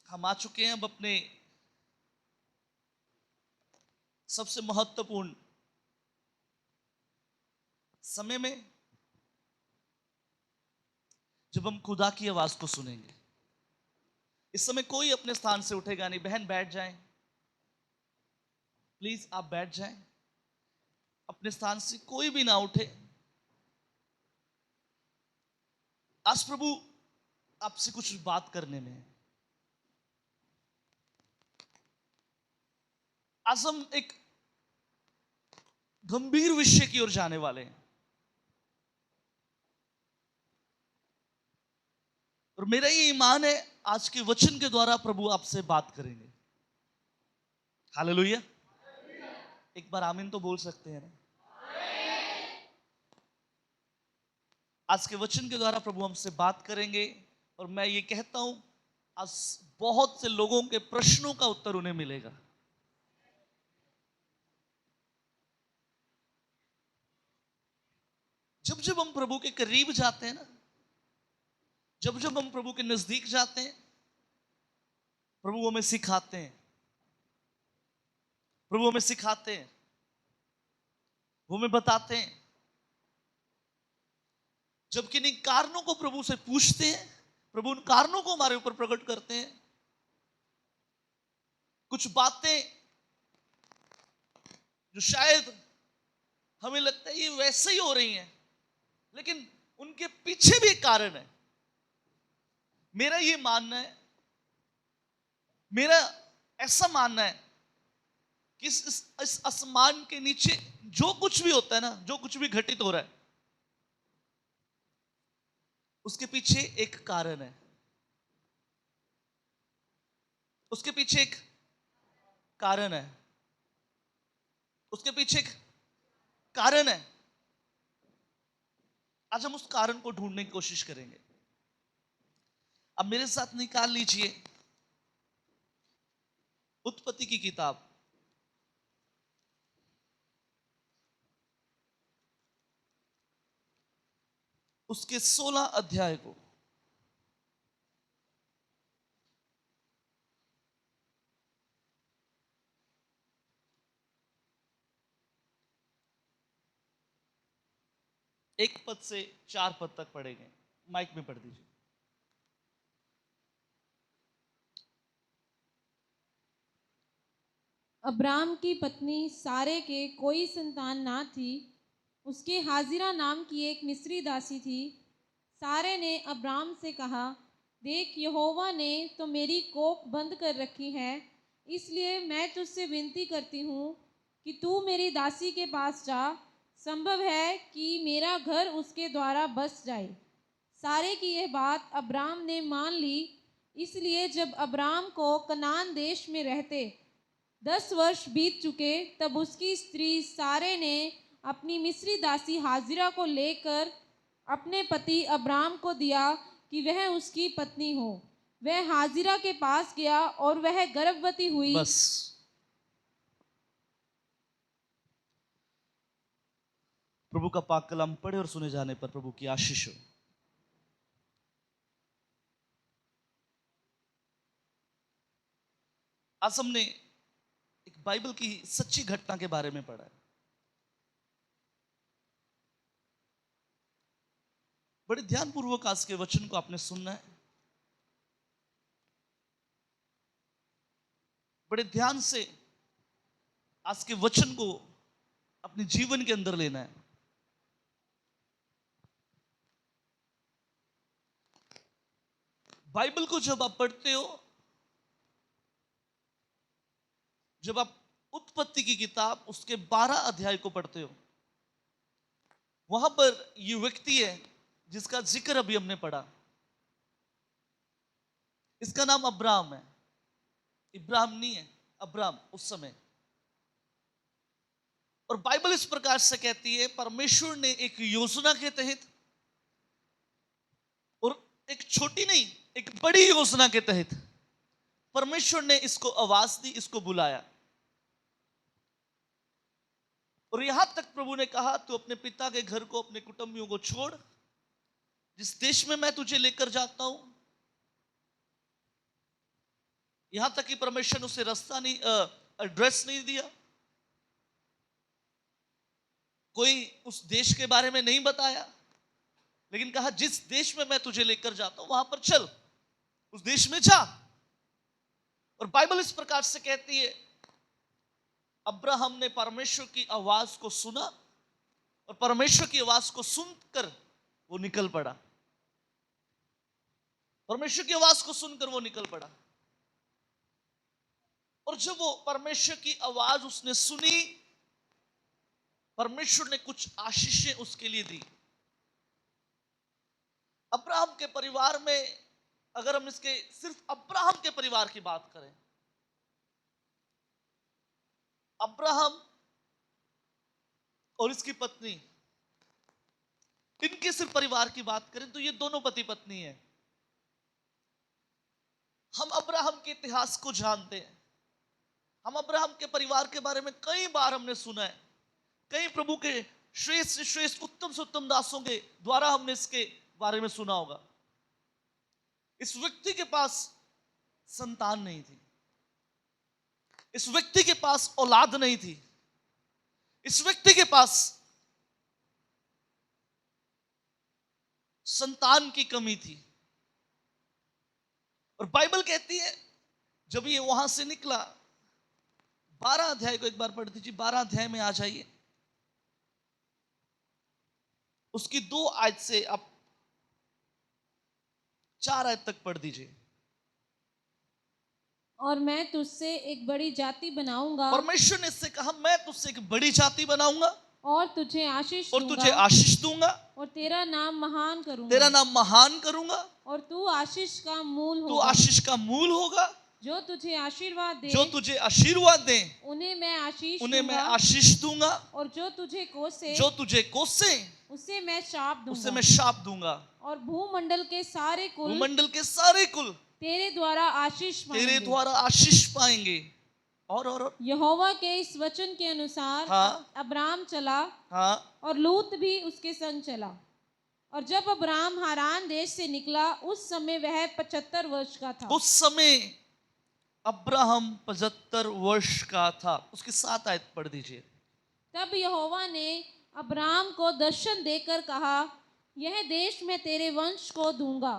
हम आ चुके हैं अब अपने सबसे महत्वपूर्ण समय में, जब हम खुदा की आवाज को सुनेंगे। इस समय कोई अपने स्थान से उठेगा नहीं। बहन बैठ जाएं, प्लीज आप बैठ जाएं। अपने स्थान से कोई भी ना उठे। आज प्रभु आपसे कुछ बात करने में है। आज हम एक गंभीर विषय की ओर जाने वाले हैं और मेरा ये ईमान है आज के वचन के द्वारा प्रभु आपसे बात करेंगे। हालेलुया। एक बार आमीन तो बोल सकते हैं ना। आज के वचन के द्वारा प्रभु हमसे बात करेंगे और मैं ये कहता हूं आज बहुत से लोगों के प्रश्नों का उत्तर उन्हें मिलेगा। जब जब हम प्रभु के करीब जाते हैं ना, जब जब हम प्रभु के नजदीक जाते हैं, प्रभु हमें सिखाते हैं। प्रभु हमें सिखाते हैं, वो हमें बताते हैं। जब किन्हीं कारणों को प्रभु से पूछते हैं, प्रभु उन कारणों को हमारे ऊपर प्रकट करते हैं। कुछ बातें जो शायद हमें लगता है ये वैसे ही हो रही हैं, लेकिन उनके पीछे भी एक कारण है। मेरा ये मानना है, मेरा ऐसा मानना है कि इस आसमान के नीचे जो कुछ भी होता है ना, जो कुछ भी घटित हो रहा है, उसके पीछे एक कारण है। उसके पीछे एक कारण है। उसके पीछे एक कारण है। आज हम उस कारण को ढूंढने की कोशिश करेंगे। अब मेरे साथ निकाल लीजिए उत्पत्ति की किताब, उसके 16 अध्याय को। एक पद से 4 पद तक पढ़ेंगे। माइक में पढ़ दीजिए। अब्राम की पत्नी सारे के कोई संतान ना थी। उसके हाजिरा नाम की एक मिस्री दासी थी। सारे ने अब्राम से कहा, देख, यहोवा ने तो मेरी कोख बंद कर रखी है, इसलिए मैं तुझसे विनती करती हूँ कि तू मेरी दासी के पास जा। संभव है कि मेरा घर उसके द्वारा बस जाए। सारे की यह बात अब्राम ने मान ली। इसलिए जब अब्राम को कनान देश में रहते 10 वर्ष बीत चुके, तब उसकी स्त्री सारे ने अपनी मिस्री दासी हाजिरा को लेकर अपने पति अब्राम को दिया कि वह उसकी पत्नी हो। वह हाजिरा के पास गया और वह गर्भवती हुई। बस प्रभु का पाक कलाम पढ़े और सुने जाने पर प्रभु की आशीष हो। आज हमने एक बाइबल की सच्ची घटना के बारे में पढ़ा है। बड़े ध्यानपूर्वक आज के वचन को आपने सुनना है। बड़े ध्यान से आज के वचन को अपने जीवन के अंदर लेना है। बाइबल को जब आप पढ़ते हो, जब आप उत्पत्ति की किताब उसके 12 अध्याय को पढ़ते हो, वहां पर ये व्यक्ति है जिसका जिक्र अभी हमने पढ़ा। इसका नाम अब्राम है। इब्राहिम नहीं है, अब्राम उस समय। और बाइबल इस प्रकार से कहती है, परमेश्वर ने एक योजना के तहत, और एक छोटी नहीं, एक बड़ी योजना के तहत परमेश्वर ने इसको आवाज दी, इसको बुलाया। और यहां तक प्रभु ने कहा, तू अपने पिता के घर को, अपने कुटुंबियों को छोड़, जिस देश में मैं तुझे लेकर जाता हूं, यहां तक कि परमेश्वर ने उसे रास्ता नहीं, एड्रेस नहीं दिया, कोई उस देश के बारे में नहीं बताया, लेकिन कहा जिस देश में मैं तुझे लेकर जाता हूं वहां पर चल, उस देश में जा। और बाइबल इस प्रकार से कहती है, अब्राहम ने परमेश्वर की आवाज को सुना और परमेश्वर की आवाज को सुनकर वो निकल पड़ा। परमेश्वर की आवाज को सुनकर वो निकल पड़ा। और जब वो परमेश्वर की आवाज उसने सुनी, परमेश्वर ने कुछ आशीषें उसके लिए दी। अब्राहम के परिवार में, अगर हम इसके सिर्फ अब्राहम के परिवार की बात करें, अब्राहम और इसकी पत्नी, इनके सिर्फ परिवार की बात करें तो ये दोनों पति पत्नी हैं। हम अब्राहम के इतिहास को जानते हैं, हम अब्राहम के परिवार के बारे में कई बार हमने सुना है, कई प्रभु के श्रेष्ठ से श्रेष्ठ, उत्तम से उत्तम दासों के द्वारा हमने इसके बारे में सुना होगा। इस व्यक्ति के पास संतान नहीं थी, इस व्यक्ति के पास औलाद नहीं थी, इस व्यक्ति के पास संतान की कमी थी। और बाइबल कहती है जब ये वहां से निकला, 12 अध्याय को एक बार पढ़ दीजिए, 12 अध्याय में आ जाइए, उसकी 2 आयत से आप 4 आयत तक पढ़ दीजिए। और मैं तुझसे एक बड़ी जाति बनाऊंगा, परमेश्वर ने इससे कहा मैं तुझसे एक बड़ी जाति बनाऊंगा और तुझे आशीष और दूंगा, तुझे आशीष दूंगा, और तेरा नाम महान करूंगा, तेरा नाम महान करूंगा, और तू आशीष का मूल तू होगा। आशीष का मूल होगा, जो तुझे आशीर्वाद दे, जो तुझे आशीर्वाद दे उन्हें मैं आशीष उन्हें मैं दूंगा, आशीष दूंगा, और जो तुझे कोसे, जो तुझे कोसे उसे मैं शाप उसे दूंगा। मैं शाप दूंगा। और भूमंडल के सारे कुल भूमंडल के सारे कुल तेरे द्वारा आशीष तेरे पाएंगे। द्वारा आशीष पाएंगे। और यहोवा के इस वचन के अनुसार हाँ। अब्राम चला, हाँ, और लूत भी उसके संग चला। और जब अब्राम हारान देश से निकला, उस समय वह 75 वर्ष का था। उस समय अब्राहम 75 वर्ष का था। उसकी 7 आयत पढ़ दीजिए। तब यहोवा ने अब्राम को दर्शन देकर कहा, यह देश मैं तेरे वंश को दूंगा।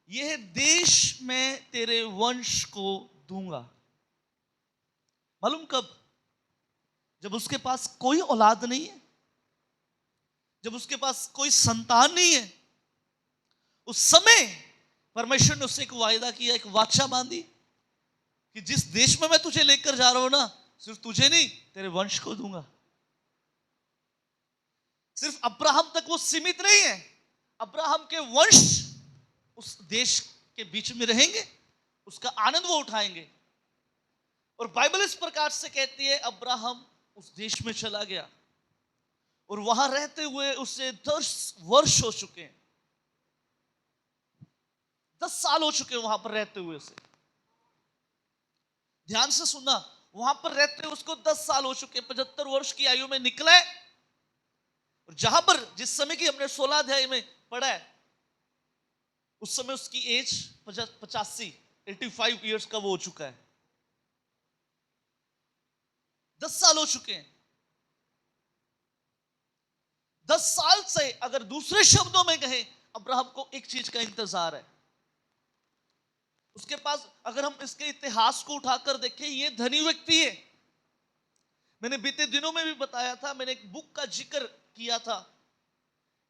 यह देश मैं तेरे वंश को दूंगा। मालूम कब? जब उसके पास कोई औलाद नहीं है, जब उसके पास कोई संतान नहीं है, उस समय परमेश्वर ने उससे एक वायदा किया, एक वाचा बांधी कि जिस देश में मैं तुझे लेकर जा रहा हूं ना, सिर्फ तुझे नहीं तेरे वंश को दूंगा। सिर्फ अब्राहम तक वो सीमित नहीं है, अब्राहम के वंश उस देश के बीच में रहेंगे, उसका आनंद वो उठाएंगे। और बाइबल इस प्रकार से कहती है, अब्राहम उस देश में चला गया और वहां रहते हुए उसे 10 वर्ष हो चुके हैं, 10 साल हो चुके हैं वहां पर रहते हुए उसे। ध्यान से सुनना, वहां पर रहते हुए उसको 10 साल हो चुके, 75 वर्ष की आयु में निकला है। और जहां पर जिस समय की हमने 16 अध्याय में पढ़ा है, उस समय उसकी एज 85 ईयर्स का वो हो चुका है। 10 साल हो चुके हैं। 10 साल से अगर दूसरे शब्दों में कहें, अब्राहम को एक चीज का इंतजार है। उसके पास, अगर हम इसके इतिहास को उठाकर देखें, ये धनी व्यक्ति है। मैंने बीते दिनों में भी बताया था, मैंने एक बुक का जिक्र किया था।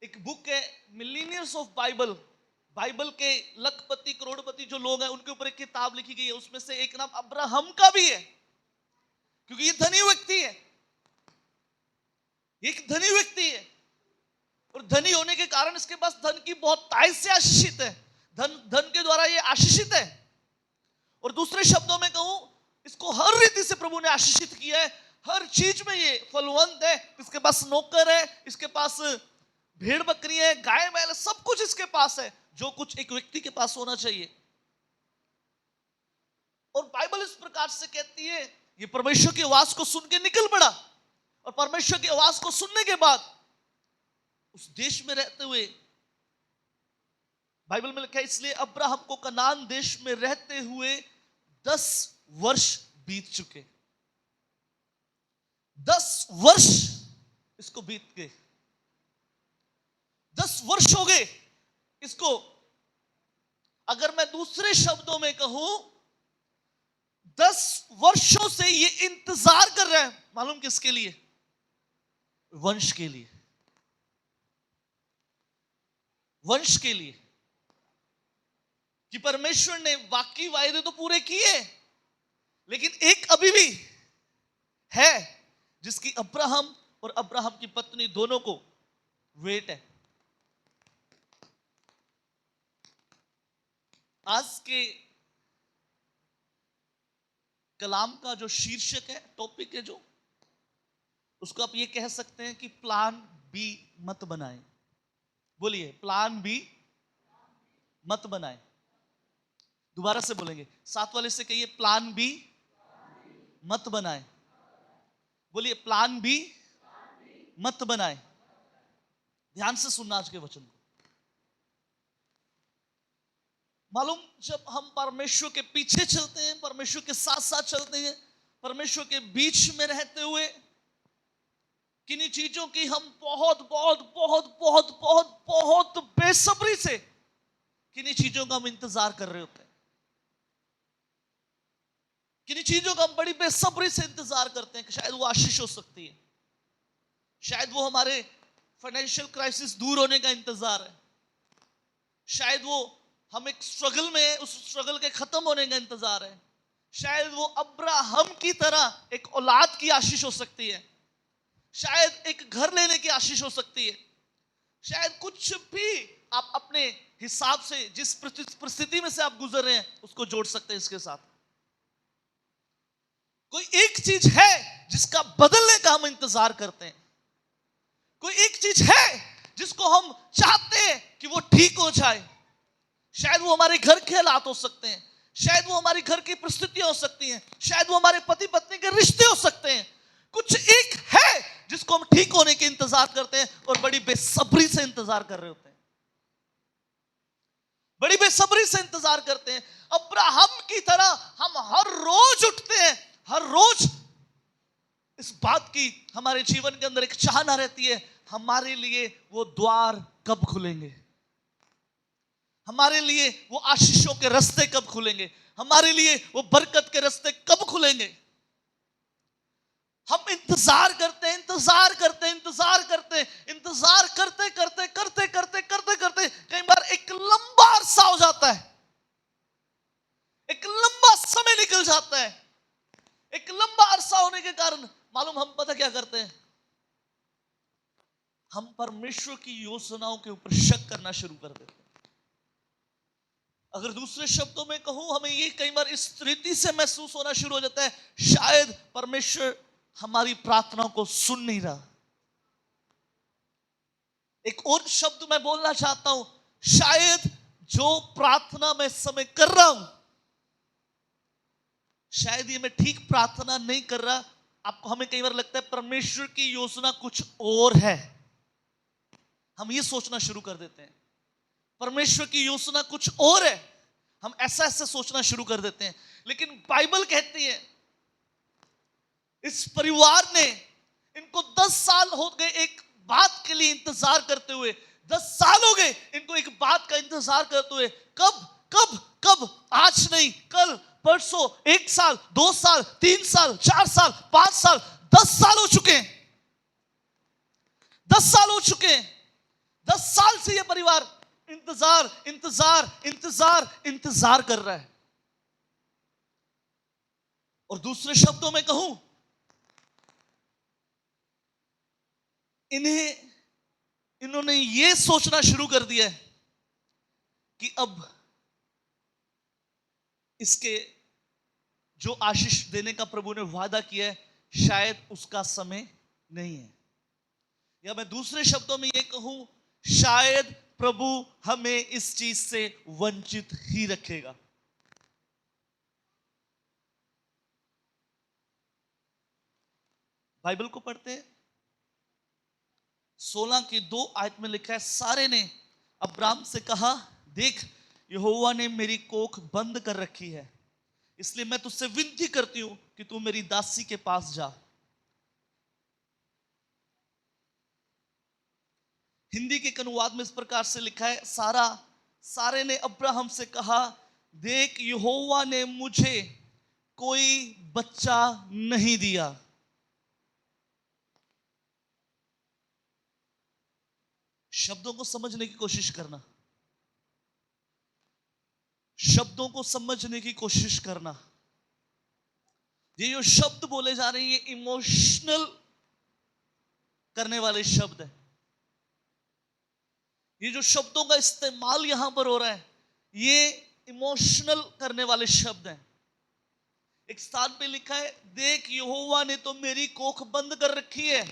एक बुक है मिलीनियर्स ऑफ बाइबल, बाइबल के लखपति करोड़पति जो लोग हैं उनके ऊपर एक किताब लिखी गई है। उसमें से एक नाम अब्राहम का भी है, क्योंकि ये धनी व्यक्ति है, एक धनी व्यक्ति है। और धनी होने के कारण इसके पास धन की बहुत ताइज से आशीषित है, धन के द्वारा ये आशीषित है। और दूसरे शब्दों में कहूं, इसको हर रीति से प्रभु ने आशीषित किया है, हर चीज में ये फलवंत है। इसके पास नौकर है, इसके पास भेड़ बकरी है, गाय बैल, सब कुछ इसके पास है, जो कुछ एक व्यक्ति के पास होना चाहिए। और बाइबल इस प्रकार से कहती है, ये परमेश्वर की आवाज को सुन के निकल पड़ा। और परमेश्वर की आवाज को सुनने के बाद उस देश में रहते हुए, बाइबल में लिखा है, इसलिए अब्राहम को कनान देश में रहते हुए 10 वर्ष बीत चुके, 10 वर्ष इसको बीत गए, 10 वर्ष हो गए इसको। अगर मैं दूसरे शब्दों में कहूं, 10 वर्षों से ये इंतजार कर रहा है, मालूम किसके लिए? वंश के लिए, वंश के लिए, कि परमेश्वर ने वाकई वायदे तो पूरे किए, लेकिन एक अभी भी है जिसकी अब्राहम और अब्राहम की पत्नी दोनों को वेट है। आज के कलाम का जो शीर्षक है, टॉपिक है जो, उसको आप ये कह सकते हैं कि प्लान बी मत बनाएं। बोलिए, प्लान बी मत बनाएं। दोबारा से बोलेंगे, साथ वाले से कहिए, प्लान बी मत बनाएं। बोलिए, प्लान बी मत बनाएं। ध्यान से सुनना आज के वचन को। मालूम, जब हम परमेश्वर के पीछे चलते हैं, परमेश्वर के साथ साथ चलते हैं, परमेश्वर के बीच में रहते हुए, किन्हीं चीजों की हम बहुत बहुत बहुत बहुत बहुत बहुत बेसब्री से किन्हीं चीजों का हम इंतजार कर रहे होते हैं, किन्हीं चीजों का हम बड़ी बेसब्री से इंतजार करते हैं कि शायद वो आशीष हो सकती है, शायद वो हमारे फाइनेंशियल क्राइसिस दूर होने का इंतजार है, शायद वो हम एक स्ट्रगल में है, उस स्ट्रगल के खत्म होने का इंतजार है, शायद वो अब्राहम की तरह एक औलाद की आशीष हो सकती है, शायद एक घर लेने की आशीष हो सकती है, शायद कुछ भी आप अपने हिसाब से जिस परिस्थिति में से आप गुजर रहे हैं उसको जोड़ सकते हैं इसके साथ। कोई एक चीज है जिसका बदलने का हम इंतजार करते हैं, कोई एक चीज है जिसको हम चाहते हैं कि वो ठीक हो जाए। शायद वो हमारे घर के हालात हो सकते हैं, शायद वो हमारी घर की परिस्थितियां हो सकती हैं, शायद वो हमारे पति पत्नी के रिश्ते हो सकते हैं। कुछ एक है जिसको हम ठीक होने के इंतजार करते हैं और बड़ी बेसब्री से इंतजार कर रहे होते हैं, बड़ी बेसब्री से इंतजार करते हैं। अब्राहम की तरह हम हर रोज उठते हैं, हर रोज इस बात की हमारे जीवन के अंदर एक चाहना रहती है, हमारे लिए वो द्वार कब खुलेंगे, हमारे लिए वो आशीषों के रास्ते कब खुलेंगे, हमारे लिए वो बरकत के रास्ते कब खुलेंगे। हम इंतजार करते हैं, इंतजार करते हैं, इंतजार करते हैं, इंतजार करते करते करते करते करते करते कई बार एक लंबा अरसा हो जाता है, एक लंबा समय निकल जाता है। एक लंबा अरसा होने के कारण मालूम हम पता क्या करते हैं, हम परमेश्वर की योजनाओं के ऊपर शक करना शुरू कर देते हैं। अगर दूसरे शब्दों में कहूं, हमें ये कई बार इस रीति से महसूस होना शुरू हो जाता है, शायद परमेश्वर हमारी प्रार्थनाओं को सुन नहीं रहा। एक और शब्द मैं बोलना चाहता हूं, शायद जो प्रार्थना मैं इस समय कर रहा हूं, शायद ये मैं ठीक प्रार्थना नहीं कर रहा। आपको, हमें कई बार लगता है परमेश्वर की योजना कुछ और है, हम ये सोचना शुरू कर देते हैं परमेश्वर की योजना कुछ और है, हम ऐसा ऐसा सोचना शुरू कर देते हैं। लेकिन बाइबल कहती है, इस परिवार ने, इनको 10 साल हो गए एक बात के लिए इंतजार करते हुए, 10 साल हो गए इनको एक बात का इंतजार करते हुए। कब कब कब? आज नहीं, कल, परसों, 1 साल, 2 साल, 3 साल, 4 साल, 5 साल, 10 साल हो चुके हैं, 10 साल हो चुके हैं। 10 साल से यह परिवार इंतजार इंतजार इंतजार इंतजार कर रहा है। और दूसरे शब्दों में कहूं, इन्होंने ये सोचना शुरू कर दिया है कि अब इसके जो आशीष देने का प्रभु ने वादा किया है, शायद उसका समय नहीं है। या मैं दूसरे शब्दों में ये कहूं, शायद प्रभु हमें इस चीज से वंचित ही रखेगा। बाइबल को पढ़ते हैं, 16 की 2 आयत में लिखा है, सारे ने अब्राम से कहा, देख यहोवा ने मेरी कोख बंद कर रखी है, इसलिए मैं तुझसे विनती करती हूं कि तू मेरी दासी के पास जा। हिंदी के एक अनुवाद में इस प्रकार से लिखा है, सारे ने अब्राहम से कहा, देख यहोवा ने मुझे कोई बच्चा नहीं दिया। शब्दों को समझने की कोशिश करना, शब्दों को समझने की कोशिश करना। ये जो शब्द बोले जा रहे हैं ये इमोशनल करने वाले शब्द है। ये जो शब्दों का इस्तेमाल यहां पर हो रहा है ये इमोशनल करने वाले शब्द हैं। एक स्थान पे लिखा है, देख यहोवा ने तो मेरी कोख बंद कर रखी है।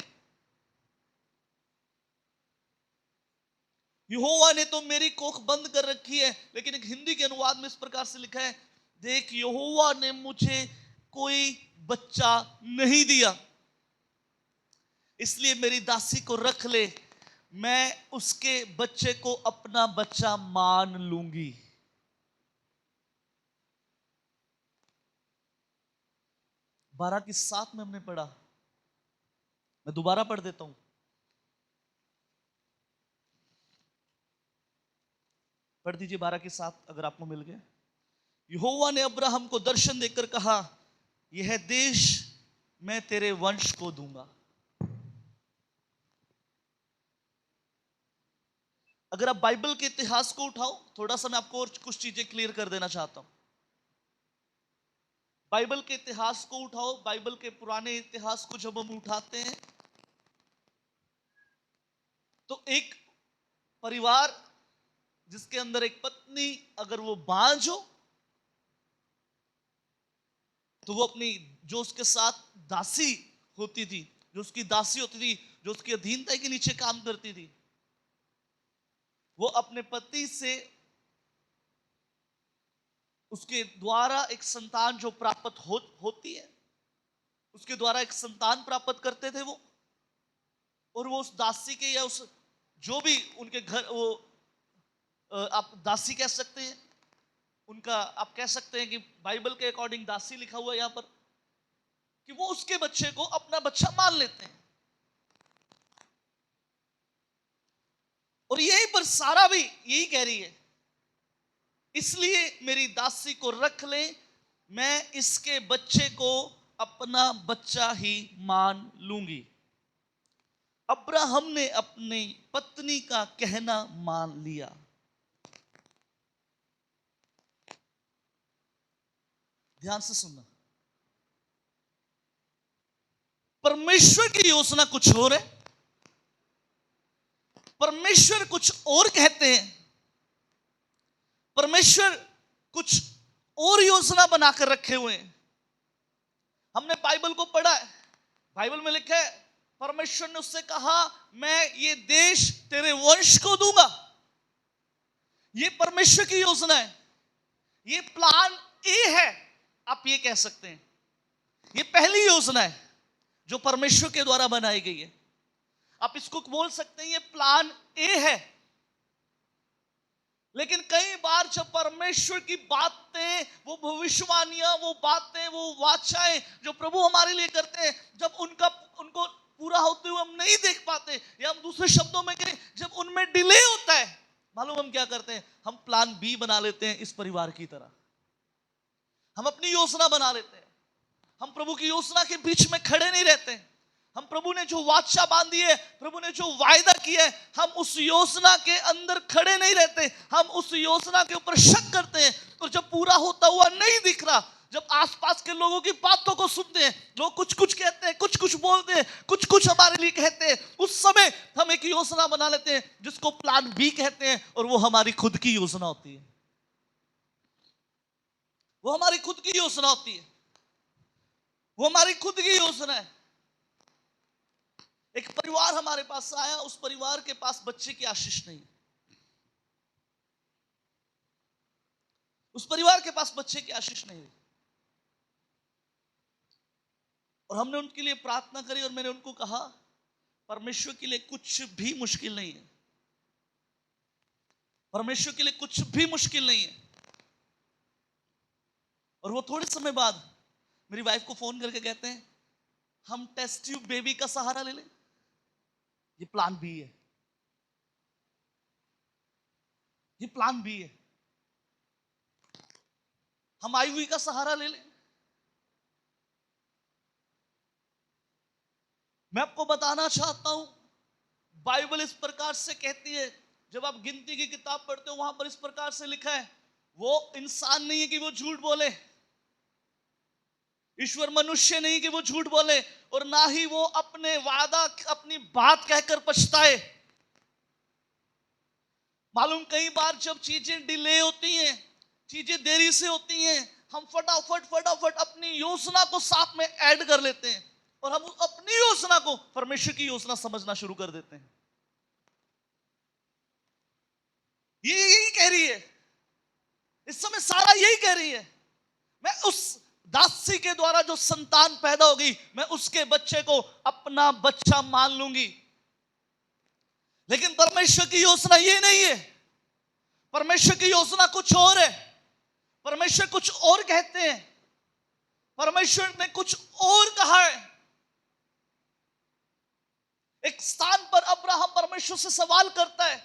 यहोवा ने तो मेरी कोख बंद कर रखी है। लेकिन एक हिंदी के अनुवाद में इस प्रकार से लिखा है, देख यहोवा ने मुझे कोई बच्चा नहीं दिया, इसलिए मेरी दासी को रख ले, मैं उसके बच्चे को अपना बच्चा मान लूंगी। बारह की 7 में हमने पढ़ा, मैं दोबारा पढ़ देता हूं। पढ़ दीजिए 12 की 7 अगर आपको मिल गया। यहोवा ने अब्राहम को दर्शन देकर कहा, यह देश मैं तेरे वंश को दूंगा। अगर आप बाइबल के इतिहास को उठाओ, थोड़ा सा मैं आपको और कुछ चीजें क्लियर कर देना चाहता हूं। बाइबल के इतिहास को उठाओ, बाइबल के पुराने इतिहास को जब हम उठाते हैं तो एक परिवार जिसके अंदर एक पत्नी अगर वो बांझ हो तो वो अपनी जो उसके साथ दासी होती थी, जो उसकी दासी होती थी, जो उसकी अधीनता के नीचे काम करती थी, वो अपने पति से उसके द्वारा एक संतान जो प्राप्त होती है, उसके द्वारा एक संतान प्राप्त करते थे वो। और वो उस दासी के या उस जो भी उनके घर, वो आप दासी कह सकते हैं, उनका आप कह सकते हैं कि बाइबल के अकॉर्डिंग दासी लिखा हुआ है यहां पर, कि वो उसके बच्चे को अपना बच्चा मान लेते हैं। और यहीं पर सारा भी यही कह रही है, इसलिए मेरी दासी को रख ले, मैं इसके बच्चे को अपना बच्चा ही मान लूंगी। अब्राहम ने अपनी पत्नी का कहना मान लिया। ध्यान से सुनना, परमेश्वर की योजना कुछ और है, परमेश्वर कुछ और कहते हैं, परमेश्वर कुछ और योजना बनाकर रखे हुए हैं। हमने बाइबल को पढ़ा है, बाइबल में लिखा है परमेश्वर ने उससे कहा, मैं ये देश तेरे वंश को दूंगा। ये परमेश्वर की योजना है, ये प्लान ए है, आप ये कह सकते हैं। ये पहली योजना है जो परमेश्वर के द्वारा बनाई गई है। आप इसको बोल सकते हैं ये प्लान ए है। लेकिन कई बार जब परमेश्वर की बातें, वो भविष्यवाणियां, वो बातें, वो वाचाएं जो प्रभु हमारे लिए करते हैं, जब उनको पूरा होते हुए हम नहीं देख पाते, या हम दूसरे शब्दों में कहें जब उनमें डिले होता है, मालूम हम क्या करते हैं, हम प्लान बी बना लेते हैं। इस परिवार की तरह हम अपनी योजना बना लेते हैं। हम प्रभु की योजना के बीच में खड़े नहीं रहते। हम प्रभु ने जो वाचा बांधी है, प्रभु ने जो वायदा किया है, हम उस योजना के अंदर खड़े नहीं रहते। हम उस योजना के ऊपर शक करते हैं, और जब पूरा होता हुआ नहीं दिख रहा, जब आसपास के लोगों की बातों को सुनते हैं, लोग कुछ कुछ कहते हैं, कुछ कुछ बोलते हैं, कुछ कुछ हमारे लिए कहते हैं, उस समय हम एक योजना बना लेते हैं जिसको प्लान बी कहते हैं, और वो हमारी खुद की योजना होती है। वो हमारी खुद की योजना होती है, वो हमारी खुद की योजना है। एक परिवार हमारे पास आया, उस परिवार के पास बच्चे की आशीष नहीं, उस परिवार के पास बच्चे की आशीष नहीं। और हमने उनके लिए प्रार्थना करी, और मैंने उनको कहा परमेश्वर के लिए कुछ भी मुश्किल नहीं है, परमेश्वर के लिए कुछ भी मुश्किल नहीं है। और वो थोड़े समय बाद मेरी वाइफ को फोन करके कहते हैं हम टेस्ट ट्यूब बेबी का सहारा ले लें। ये प्लान बी है, ये प्लान बी है। हम आईवी का सहारा ले लें। मैं आपको बताना चाहता हूं, बाइबल इस प्रकार से कहती है, जब आप गिनती की किताब पढ़ते हो वहां पर इस प्रकार से लिखा है, वो इंसान नहीं है कि वो झूठ बोले, ईश्वर मनुष्य नहीं कि वो झूठ बोले, और ना ही वो अपने वादा अपनी बात कहकर पछताए। मालूम कई बार जब चीजें डिले होती हैं, चीजें देरी से होती हैं, हम फटाफट अपनी योजना को साथ में ऐड कर लेते हैं और हम अपनी योजना को परमेश्वर की योजना समझना शुरू कर देते हैं। ये यही कह रही है इस समय, सारा यही कह रही है, मैं उस दासी के द्वारा जो संतान पैदा होगी मैं उसके बच्चे को अपना बच्चा मान लूंगी। लेकिन परमेश्वर की योजना ये नहीं है। परमेश्वर की योजना कुछ और है। परमेश्वर कुछ और कहते हैं। परमेश्वर ने कुछ और कहा है। एक स्थान पर अब्राहम परमेश्वर से सवाल करता है,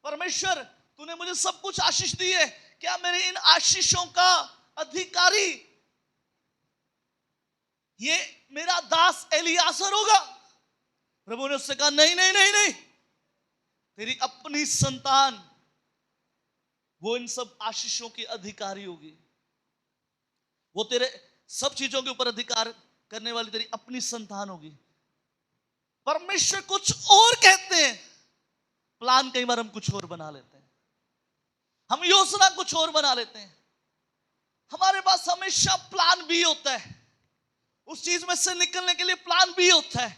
परमेश्वर तूने मुझे सब कुछ आशीष दी है, क्या मेरे इन आशीषों का अधिकारी ये मेरा दास एलियाजर होगा? प्रभु ने उससे कहा नहीं नहीं नहीं नहीं, तेरी अपनी संतान वो इन सब आशीषों की अधिकारी होगी। वो तेरे सब चीजों के ऊपर अधिकार करने वाली तेरी अपनी संतान होगी। परमेश्वर कुछ और कहते हैं, प्लान कई बार हम कुछ और बना लेते हैं, हम योजना कुछ और बना लेते हैं। हमारे पास हमेशा प्लान भी होता है, उस चीज में से निकलने के लिए प्लान भी होता है।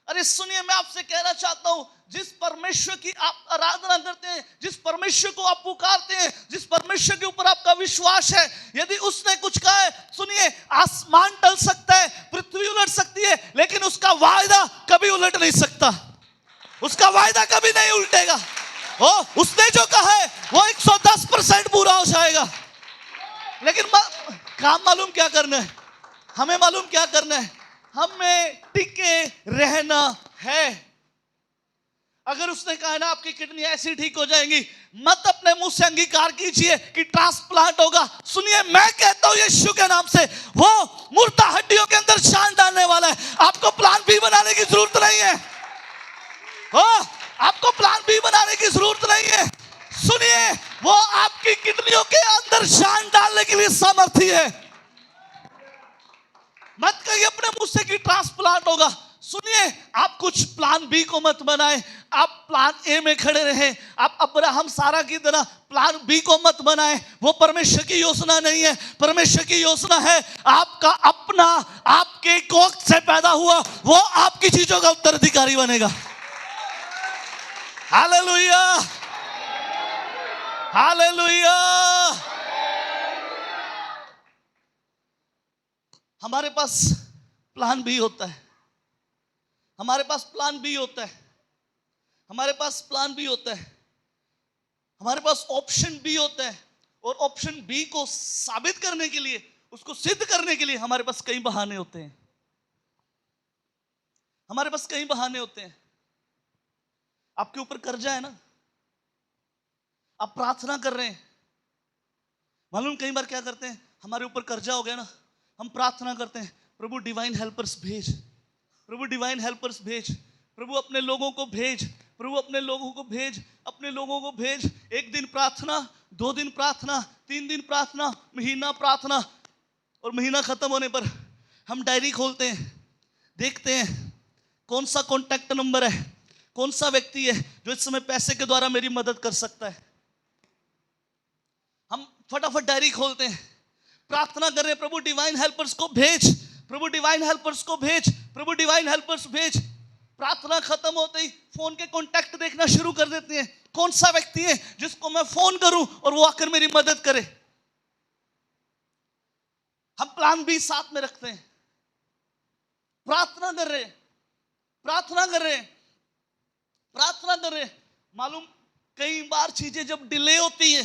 अरे सुनिए, मैं आपसे कहना चाहता हूं, जिस परमेश्वर की आप आराधना करते हैं, जिस परमेश्वर को आप पुकारते हैं, जिस परमेश्वर के ऊपर आपका विश्वास है, यदि उसने कुछ कहा है, सुनिए, आसमान टल सकता है, पृथ्वी उलट सकती है, लेकिन उसका वायदा कभी उलट नहीं सकता। उसका वायदा कभी नहीं उल्टेगा। उसने जो कहा है वो 110% पूरा हो जाएगा। लेकिन काम मालूम क्या करना है? हमें मालूम क्या करना है? हमें टिके रहना है। अगर उसने कहा ना आपकी किडनी ऐसी ठीक हो जाएंगी, मत अपने मुंह से अंगीकार कीजिए कि ट्रांसप्लांट होगा। सुनिए, मैं कहता हूं यीशु के नाम से, वो मुर्दा हड्डियों के अंदर जान डालने वाला है। आपको प्लान बी बनाने की जरूरत नहीं है। आपको प्लान बी बनाने की जरूरत नहीं है। सुनिए, वो आपकी किडनियों के अंदर जान डालने के लिए सामर्थ्य है। मत कहिए अपने मुंह से कि ट्रांसप्लांट होगा। सुनिए, आप कुछ प्लान बी को मत बनाएं, आप प्लान ए में खड़े रहें। आप अब्राहम सारा की तरह प्लान बी को मत बनाएं। वो परमेश्वर की योजना नहीं है। परमेश्वर की योजना है आपका अपना, आपके कोख से पैदा हुआ वो आपकी चीजों का उत्तराधिकारी बनेगा। Hallelujah, hallelujah. हमारे पास प्लान बी होता है। हमारे पास प्लान बी होता है। हमारे पास प्लान बी होता है। हमारे पास ऑप्शन बी होता है। और ऑप्शन बी को साबित करने के लिए, उसको सिद्ध करने के लिए हमारे पास कई बहाने होते हैं। हमारे पास कई बहाने होते हैं। आपके ऊपर कर्जा है ना, आप प्रार्थना कर रहे हैं। मालूम कई बार क्या करते हैं, हमारे ऊपर कर्जा हो गया ना, हम प्रार्थना करते हैं, प्रभु डिवाइन हेल्पर्स भेज, प्रभु डिवाइन हेल्पर्स भेज, प्रभु अपने लोगों को भेज, प्रभु अपने लोगों को भेज, अपने लोगों को भेज। 1 दिन प्रार्थना, 2 दिन प्रार्थना, 3 दिन प्रार्थना, महीना प्रार्थना, और महीना खत्म होने पर हम डायरी खोलते हैं, देखते हैं कौन सा कॉन्टैक्ट नंबर है, कौन सा व्यक्ति है जो इस समय पैसे के द्वारा मेरी मदद कर सकता है। हम फटाफट डायरी खोलते हैं, प्रार्थना कर रहे हैं, प्रभु डिवाइन हेल्पर्स को भेज, प्रभु डिवाइन हेल्पर्स को भेज, प्रभु डिवाइन हेल्पर्स भेज। प्रार्थना खत्म होते ही फोन के कॉन्टैक्ट देखना शुरू कर देते हैं, कौन सा व्यक्ति है जिसको मैं फोन करूं और वो आकर मेरी मदद करे। हम प्लान बी साथ में रखते हैं। प्रार्थना कर रहे हैं, प्रार्थना कर रहे हैं, प्रार्थना कर रहे हैं। मालूम कई बार चीजें जब डिले होती है,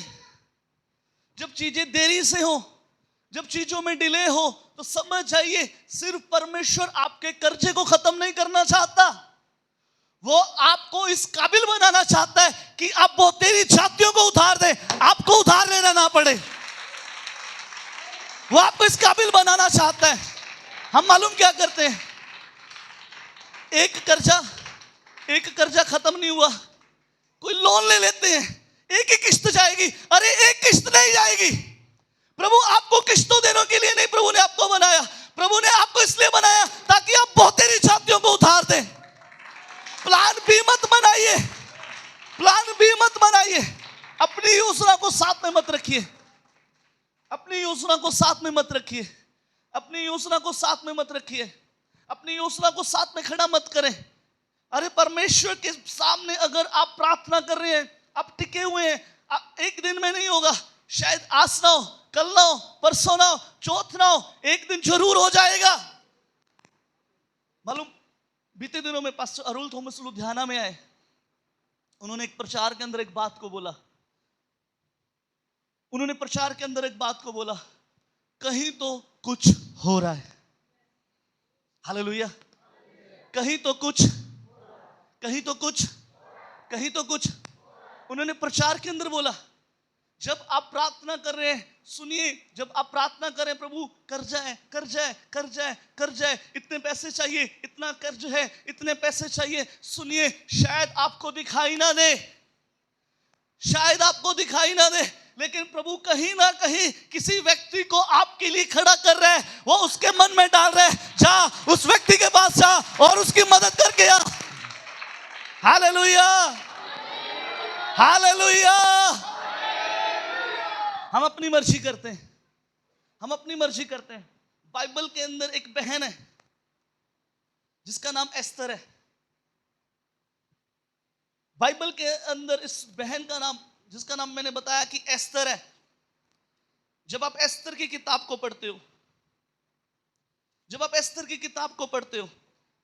जब चीजें देरी से हो, जब चीजों में डिले हो तो समझ जाइए सिर्फ परमेश्वर आपके कर्जे को खत्म नहीं करना चाहता, वो आपको इस काबिल बनाना चाहता है कि आप वो तेरी जातियों को उधार दे, आपको उधार लेना ना पड़े। वो आपको इस काबिल बनाना चाहता है। हम मालूम क्या करते हैं, एक कर्जा खत्म नहीं हुआ, कोई लोन ले लेते हैं, एक ही किस्त जाएगी। अरे एक किस्त नहीं जाएगी। प्रभु आपको किस्तों देने के लिए नहीं प्रभु ने आपको बनाया, प्रभु ने आपको इसलिए बनाया ताकि आप बहुतेरी जातियों को उधार दें। प्लान बी मत बनाइए, प्लान बी मत बनाइए। अपनी योजना को साथ में मत रखिए, अपनी योजना को साथ में मत रखिए, अपनी योजना को साथ में मत रखिए, अपनी योजना को साथ में खड़ा मत करें। अरे परमेश्वर के सामने अगर आप प्रार्थना कर रहे हैं, आप टिके हुए हैं, एक दिन में नहीं होगा, शायद आज ना हो, कल ना हो, परसों ना हो, चौथ ना हो, एक दिन जरूर हो जाएगा। मालूम बीते दिनों में पास्टर अरुल थॉमस लुधियाना में आए, उन्होंने एक प्रचार के अंदर एक बात को बोला, उन्होंने प्रचार के अंदर एक बात को बोला, कहीं तो कुछ हो रहा है। हालेलुया। कहीं तो कुछ, कहीं तो कुछ, कहीं तो कुछ। उन्होंने प्रचार के अंदर बोला, जब आप प्रार्थना कर रहे हैं, सुनिए, जब आप प्रार्थना करें प्रभु कर्जा है, कर्जा है, कर्जा है, कर्जा है, इतने पैसे चाहिए, इतना कर्ज है, इतने पैसे चाहिए, सुनिए, शायद आपको दिखाई ना दे, शायद आपको दिखाई ना दे, लेकिन प्रभु कहीं ना कहीं किसी व्यक्ति को आपके लिए खड़ा कर रहा है, वो उसके मन में डाल रहा है, जा उस व्यक्ति के पास जा और उसकी मदद करके आ। Hallelujah, hallelujah. हम अपनी मर्जी करते हैं, हम अपनी मर्जी करते हैं। बाइबल के अंदर एक बहन है जिसका नाम एस्तर है। बाइबल के अंदर इस बहन का नाम, जिसका नाम मैंने बताया कि एस्तर है। जब आप एस्तर की किताब को पढ़ते हो, जब आप एस्तर की किताब को पढ़ते हो,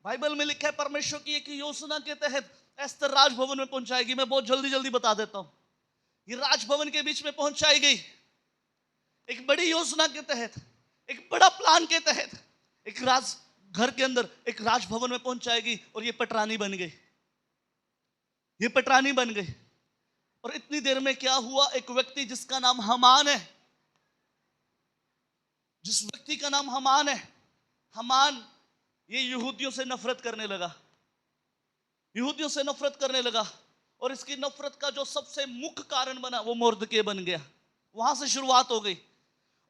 बाइबल में लिखा है परमेश्वर की एक योजना के तहत एस्तर राजभवन में पहुंचाएगी। मैं बहुत जल्दी जल्दी बता देता हूं। ये राजभवन के बीच में पहुंचाई गई, एक बड़ी योजना के तहत, एक बड़ा प्लान के तहत, एक राज घर के अंदर एक राजभवन में पहुंचाएगी, और ये पटरानी बन गई, ये पटरानी बन गई। और इतनी देर में क्या हुआ, एक व्यक्ति जिसका नाम हमान है, जिस व्यक्ति का नाम हमान है, हमान ये यहूदियों से नफरत करने लगा, यहूदियों से नफरत करने लगा। और इसकी नफरत का जो सबसे मुख्य कारण बना वो मोर्दके बन गया। वहां से शुरुआत हो गई।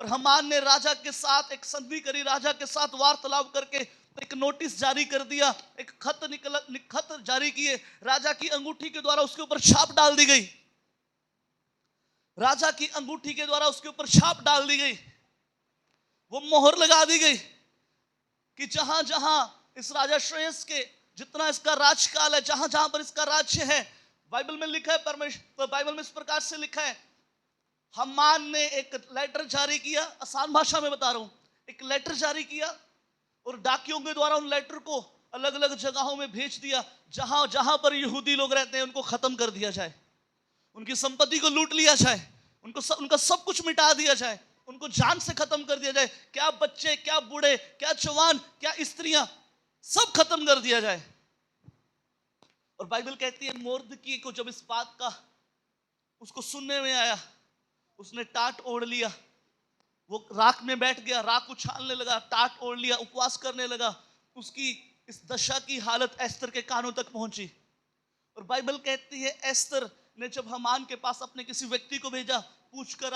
और हमान ने राजा के साथ एक संधि करी, राजा के साथ वार्तालाप करके एक नोटिस जारी कर दिया, एक खत जारी किए, राजा की अंगूठी के द्वारा उसके ऊपर छाप डाल दी गई, राजा की अंगूठी के द्वारा उसके ऊपर छाप डाल दी गई, वो मोहर लगा दी गई कि जहां जहां इस राजा श्रेयस के जितना इसका राजकाल है, जहां जहां पर इसका राज्य है, बाइबल में लिखा है, परमेश्वर बाइबल में इस प्रकार से लिखा है, हमान ने एक लेटर जारी किया, आसान भाषा में बता रहा हूं, एक लेटर जारी किया और डाकियों के द्वारा उन लेटर को अलग अलग जगहों में भेज दिया, जहां जहां पर यहूदी लोग रहते हैं उनको खत्म कर दिया जाए, उनकी संपत्ति को लूट लिया जाए, उनका सब कुछ मिटा दिया जाए, उनको जान से खत्म कर दिया जाए, क्या बच्चे, क्या बूढ़े, क्या जवान, क्या स्त्रियां, सब खत्म कर दिया जाए। और बाइबल कहती है मोर्दकी को जब इस बात का उसको सुनने में आया, उसने टाट ओढ़ लिया, वो राख में बैठ गया, राख उछालने लगा, टाट ओढ़ लिया, उपवास करने लगा। उसकी इस दशा की हालत एस्तर के कानों तक पहुंची। और बाइबल कहती है एस्तर ने जब हमान के पास अपने किसी व्यक्ति को भेजा, पूछकर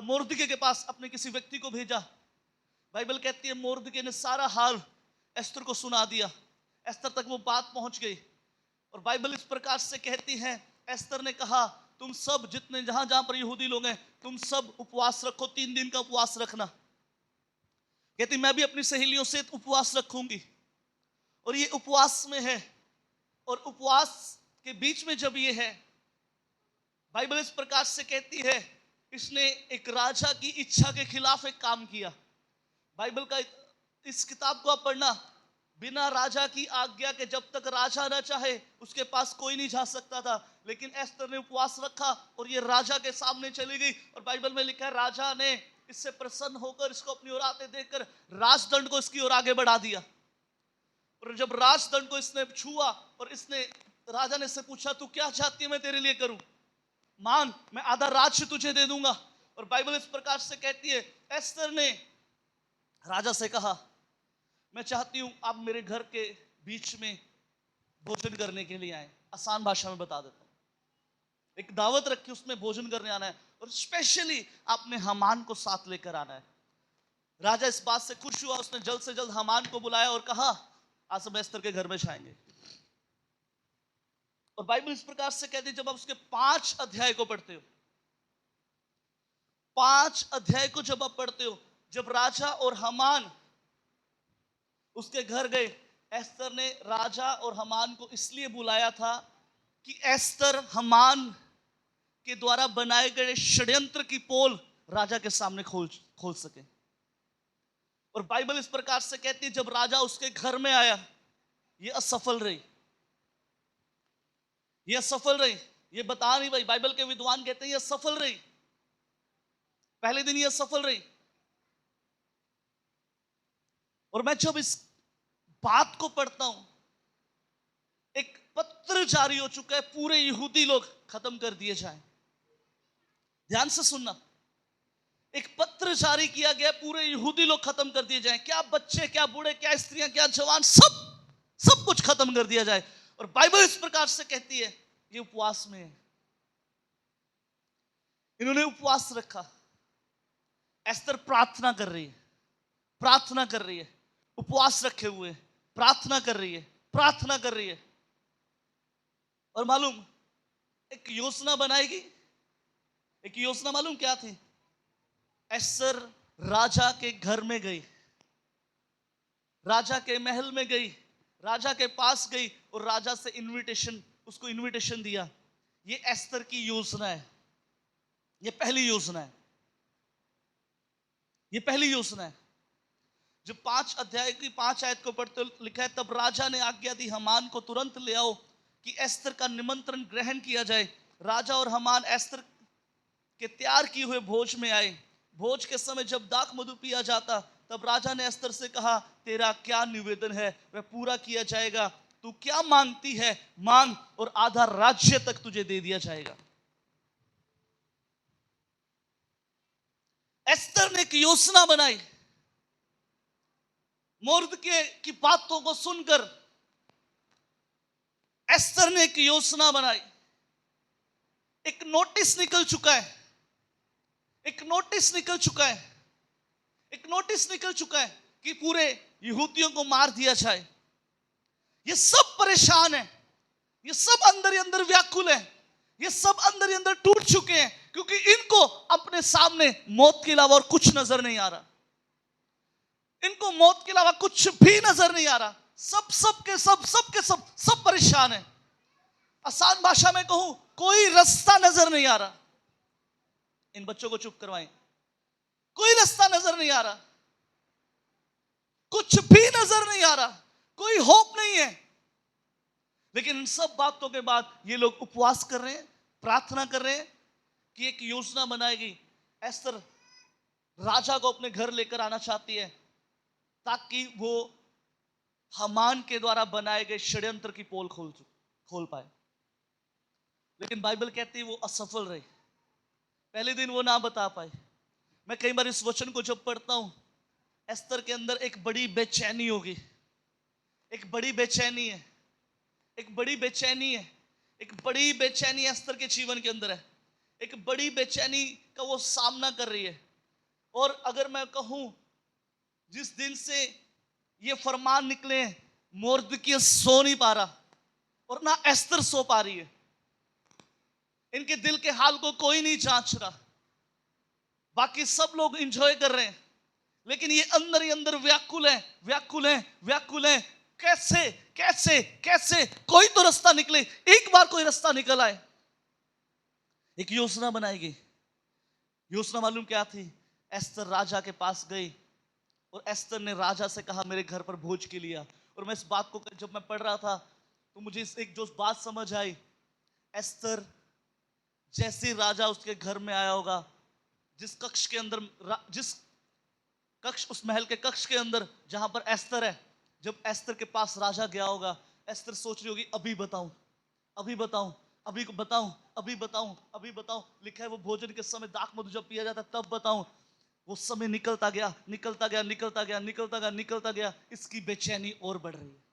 मोर्दके के पास अपने किसी व्यक्ति को भेजा, बाइबल कहती है मोर्दके ने सारा हाल एस्तर को सुना दिया, एस्तर तक वो बात पहुंच गई। और बाइबल इस प्रकार से कहती है, एस्तर ने कहा तुम सब जितने जहां जहां पर यहूदी लोग हैं, तुम सब उपवास रखो, 3 दिन का उपवास रखना। कहती मैं भी अपनी सहेलियों से उपवास रखूंगी। और ये उपवास में है, और उपवास के बीच में जब ये है, बाइबल इस प्रकार से कहती है इसने एक राजा की इच्छा के खिलाफ एक काम किया। बाइबल का इस किताब को आप पढ़ना, बिना राजा की आज्ञा के जब तक राजा ना चाहे उसके पास कोई नहीं जा सकता था, लेकिन एस्तर ने उपवास रखा और ये राजा के सामने चली गई। और बाइबल में लिखा है राजा ने इससे प्रसन्न होकर इसको अपनी ओर आते देखकर राजदंड को इसकी ओर आगे बढ़ा दिया। और जब राजदंड को इसने छुआ और इसने राजा ने इससे पूछा, तू क्या चाहती है मैं तेरे लिए करूं? मान, मैं आधा राज्य तुझे दे दूंगा। और बाइबल इस प्रकार से कहती है, एस्तर ने राजा से कहा, मैं चाहती हूं आप मेरे घर के बीच में भोजन करने के लिए आए। आसान भाषा में बता देता हूं, एक दावत रखी, उसमें भोजन करने आना है और स्पेशली आपने हामान को साथ लेकर आना है। राजा इस बात से खुश हुआ, उसने जल्द से जल्द हामान को बुलाया और कहा, आज सब एस्तर के घर में जाएंगे। और बाइबल इस प्रकार से कहती है, जब आप उसके 5 अध्याय को पढ़ते हो, 5 अध्याय को जब आप पढ़ते हो, जब राजा और हामान उसके घर गए, एस्तर ने राजा और हामान को इसलिए बुलाया था कि एस्तर हामान के द्वारा बनाए गए षड्यंत्र की पोल राजा के सामने खोल सके। और बाइबल इस प्रकार से कहती है, जब राजा उसके घर में आया, ये असफल रही, ये असफल रही। ये बता नहीं भाई, बाइबल के विद्वान कहते हैं ये असफल रही। पहले दिन ये असफल रही। और मैं जब इस बात को पढ़ता हूं, एक पत्र जारी हो चुका है, पूरे यहूदी लोग खत्म कर दिए जाएं। ध्यान से सुनना, एक पत्र जारी किया गया, पूरे यहूदी लोग खत्म कर दिए जाएं। क्या बच्चे, क्या बूढ़े, क्या स्त्रियां, क्या जवान, सब कुछ खत्म कर दिया जाए। और बाइबल इस प्रकार से कहती है, ये उपवास में है। इन्होंने उपवास रखा। एस्तर प्रार्थना कर रही है, प्रार्थना कर रही है, उपवास रखे हुए, प्रार्थना कर रही है, प्रार्थना कर रही है। और मालूम, एक योजना बनाएगी। एक योजना मालूम क्या थी? एस्तर राजा के घर में गई, राजा के महल में गई, राजा के पास गई और राजा से उसको इनविटेशन दिया। ये एस्तर की योजना है। ये पहली योजना है। ये पहली योजना है। जब 5 अध्याय की 5 आयत को पढ़ते लिखा है, तब राजा ने आज्ञा दी, हामान को तुरंत ले आओ कि एस्तर का निमंत्रण ग्रहण किया जाए। राजा और हामान एस्तर के तैयार किए हुए भोज में आए। भोज के समय जब दाख मधु पिया जाता, तब राजा ने एस्तर से कहा, तेरा क्या निवेदन है वह पूरा किया जाएगा। तू क्या मांगती है मांग, और आधा राज्य तक तुझे दे दिया जाएगा। एस्तर ने एक योजना बनाई। मोर्दके की बातों को सुनकर एस्तर ने एक योजना बनाई। एक नोटिस निकल चुका है, एक नोटिस निकल चुका है, एक नोटिस निकल चुका है कि पूरे यहूदियों को मार दिया जाए। ये सब परेशान है, ये सब अंदर ही अंदर व्याकुल है, ये सब अंदर ही अंदर टूट चुके हैं, क्योंकि इनको अपने सामने मौत के अलावा और कुछ नजर नहीं आ रहा। इनको मौत के अलावा कुछ भी नजर नहीं आ रहा। सब परेशान है। आसान भाषा में कहूं, कोई रास्ता नजर नहीं आ रहा। इन बच्चों को चुप करवाएं। कोई रास्ता नजर नहीं आ रहा, कुछ भी नजर नहीं आ रहा, कोई होप नहीं है। लेकिन इन सब बातों के बाद ये लोग उपवास कर रहे हैं, प्रार्थना कर रहे हैं कि एक योजना बनाएगी। एस्तर राजा को अपने घर लेकर आना चाहती है ताकि वो हामान के द्वारा बनाए गए षड्यंत्र की पोल खोल पाए। लेकिन बाइबल कहती है वो असफल रही। पहले दिन वो ना बता पाए। मैं कई बार इस वचन को जब पढ़ता हूं, एस्तर के अंदर एक बड़ी बेचैनी होगी। एक बड़ी बेचैनी है, एक बड़ी बेचैनी है, एक बड़ी बेचैनी एस्तर के जीवन के अंदर है। एक बड़ी बेचैनी का वो सामना कर रही है। और अगर मैं कहूं, जिस दिन से ये फरमान निकले, मोर्दकी सो नहीं पा रहा और ना एस्तर सो पा रही है। इनके दिल के हाल को कोई नहीं जांच रहा। बाकी सब लोग एंजॉय कर रहे हैं, लेकिन ये अंदर ही अंदर व्याकुल है, व्याकुल है, व्याकुल है। कैसे कैसे कैसे कोई तो रास्ता निकले, एक बार कोई रास्ता निकल आए। एक योजना बनाएगी। योजना मालूम क्या थी? एस्तर राजा के पास गई और एस्तर ने राजा से कहा, मेरे घर पर भोज के लिए। और मैं इस बात को जब मैं पढ़ रहा था तो मुझे एक जो बात समझ आई, एस्तर जैसे राजा उसके घर में आया होगा, जिस कक्ष के अंदर, जिस कक्ष, उस महल के कक्ष के अंदर जहां पर एस्तर है, जब एस्तर के पास राजा गया होगा, एस्तर सोच रही होगी अभी बताऊं, अभी बताऊं, अभी बताऊं, अभी बताऊं, अभी बताऊं। लिखा है वो भोजन के समय दाख मधु जब पिया जाता तब बताऊं। वो समय निकलता गया, निकलता गया, निकलता गया, निकलता गया, निकलता गया। इसकी बेचैनी और बढ़ रही है।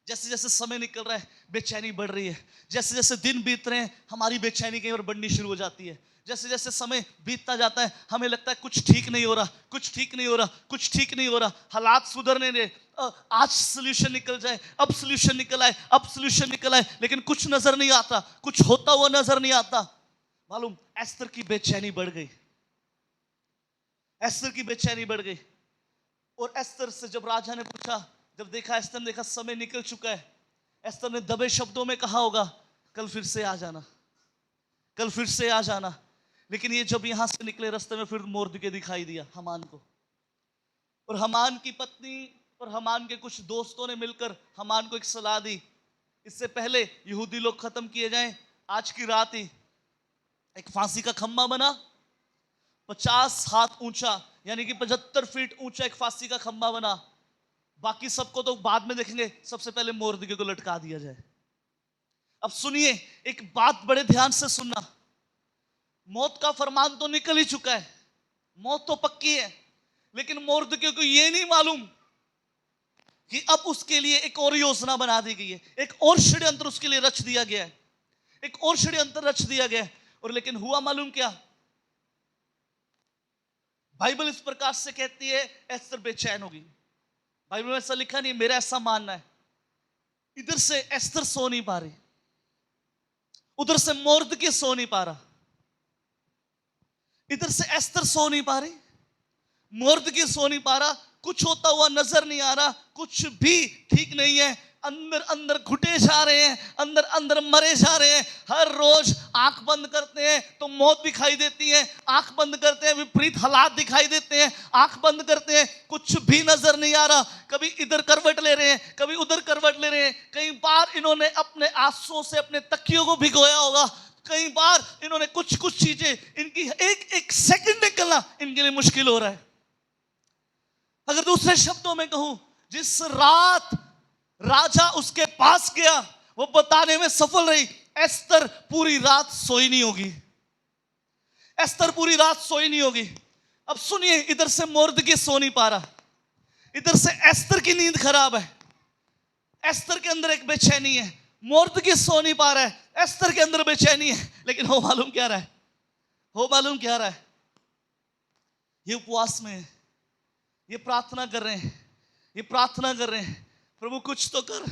जैसे जैसे समय निकल रहा है बेचैनी बढ़ रही है। जैसे जैसे दिन बीत रहे हैं हमारी बेचैनी कहीं और बढ़नी शुरू हो जाती है। जैसे जैसे समय बीतता जाता है हमें लगता है कुछ ठीक नहीं हो रहा, कुछ ठीक नहीं हो रहा, कुछ ठीक नहीं हो रहा, हालात सुधरने दे, आज सोल्यूशन निकल जाए, अब सोल्यूशन निकल आए, अब सोल्यूशन निकल आए, लेकिन कुछ नजर नहीं आता, कुछ होता हुआ नजर नहीं आता। मालूम, एस्तर की बेचैनी बढ़ गई, एस्तर की बेचैनी बढ़ गई। और एस्तर से जब राजा ने पूछा, जब देखा, एस्तर ने देखा समय निकल चुका है, एस्तर ने दबे शब्दों में कहा होगा कल फिर से आ जाना, कल फिर से आ जाना। लेकिन ये जब यहां से निकले रास्ते में फिर मोर्दके दिखाई दिया हमान को, और हमान की पत्नी और हमान के कुछ दोस्तों ने मिलकर हमान को एक सलाह दी, इससे पहले यहूदी लोग खत्म किए जाएं, आज की रात ही एक फांसी का खंबा बना, 50 हाथ ऊंचा यानी कि 75 फीट ऊंचा एक फांसी का खंबा बना। बाकी सबको तो बाद में देखेंगे, सबसे पहले मोर्दके को लटका दिया जाए। अब सुनिए, एक बात बड़े ध्यान से सुनना, मौत का फरमान तो निकल ही चुका है, मौत तो पक्की है, लेकिन मोर्दके को यह नहीं मालूम कि अब उसके लिए एक और योजना बना दी गई है, एक और षड्यंत्र उसके लिए रच दिया गया है, एक और षड्यंत्र रच दिया गया है। और लेकिन हुआ मालूम क्या? बाइबल इस प्रकार से कहती है एस्तर बेचैन होगी। बाइबल में ऐसा लिखा नहीं, मेरा ऐसा मानना है। इधर से एस्तर सो नहीं पा रही, उधर से मोर्दके सो नहीं पा रहा, इधर से एस्तर सो नहीं पा रही, मोर्दके सो नहीं पा रहा, कुछ होता हुआ नजर नहीं आ रहा, कुछ भी ठीक नहीं है। अंदर अंदर घुटे जा रहे हैं, अंदर अंदर मरे जा रहे हैं। हर रोज आंख बंद करते हैं तो मौत दिखाई देती है, आंख बंद करते हैं विपरीत हालात दिखाई देते हैं, आंख बंद करते हैं कुछ भी नजर नहीं आ रहा। कभी इधर करवट ले रहे हैं, कभी उधर करवट ले रहे हैं। कई बार इन्होंने अपने आंसुओं से अपने तकियों को भिगोया होगा, कई बार इन्होंने कुछ कुछ चीजें, इनकी एक एक सेकंड निकलना इनके लिए मुश्किल हो रहा है। अगर दूसरे शब्दों में कहूं, जिस रात राजा उसके पास गया वो बताने में सफल रही, एस्तर पूरी रात सोई नहीं होगी, एस्तर पूरी रात सोई नहीं होगी। अब सुनिए, इधर से मोर्दके सो नहीं पा रहा, इधर से एस्तर की नींद खराब है, एस्तर के अंदर एक बेचैनी है, मोर्दके सो नहीं पा रहा है, एस्तर के अंदर बेचैनी है। लेकिन हो मालूम क्या रहा है, हो मालूम क्या रहा है? ये उपवास में है, ये प्रार्थना कर रहे हैं, ये प्रार्थना कर रहे हैं, प्रभु कुछ तो कर,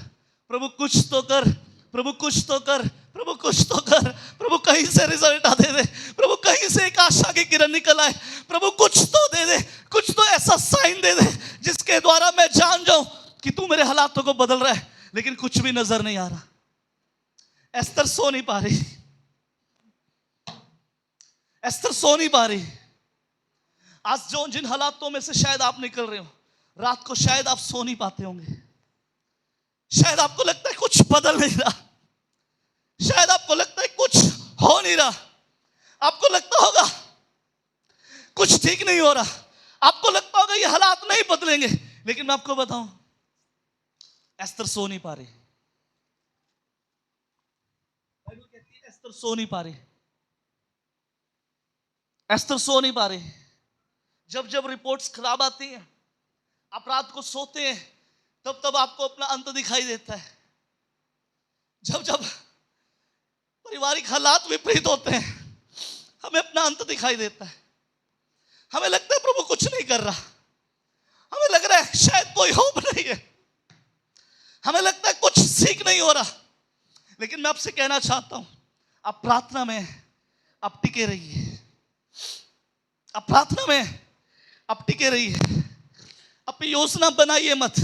प्रभु कुछ तो कर, प्रभु कुछ तो कर, प्रभु कुछ तो कर, प्रभु कहीं से रिजल्ट आ दे दे, प्रभु कहीं से एक आशा की किरण निकल आए, प्रभु कुछ तो दे दे, कुछ तो ऐसा साइन दे दे जिसके द्वारा मैं जान जाऊं कि तू मेरे हालातों को बदल रहा है। लेकिन कुछ भी नजर नहीं आ रहा। एस्तर सो नहीं पा रही, एस्तर सो नहीं पा रही। आज जो जिन हालातों में से शायद आप निकल रहे हो, रात को शायद आप सो नहीं पाते होंगे, शायद आपको लगता है कुछ बदल नहीं रहा, शायद आपको लगता है कुछ हो नहीं रहा, आपको लगता होगा कुछ ठीक नहीं हो रहा, आपको लगता होगा ये हालात नहीं बदलेंगे। लेकिन मैं आपको बताऊं, एस्तर सो नहीं पा रही। बाइबल कहती है एस्तर सो नहीं पा रही, एस्तर सो नहीं पा रही। जब जब रिपोर्ट्स खराब आती हैं, आप रात को सोते हैं, तब तब आपको अपना अंत दिखाई देता है। जब जब पारिवारिक हालात विपरीत होते हैं, हमें अपना अंत दिखाई देता है। हमें लगता है प्रभु कुछ नहीं कर रहा, हमें लग रहा है शायद कोई होप नहीं है, हमें लगता है कुछ सीख नहीं हो रहा। लेकिन मैं आपसे कहना चाहता हूं, आप प्रार्थना में आप टिके रहिए, आप प्रार्थना में आप टिके रहिए, अपनी योजना बनाइए मत,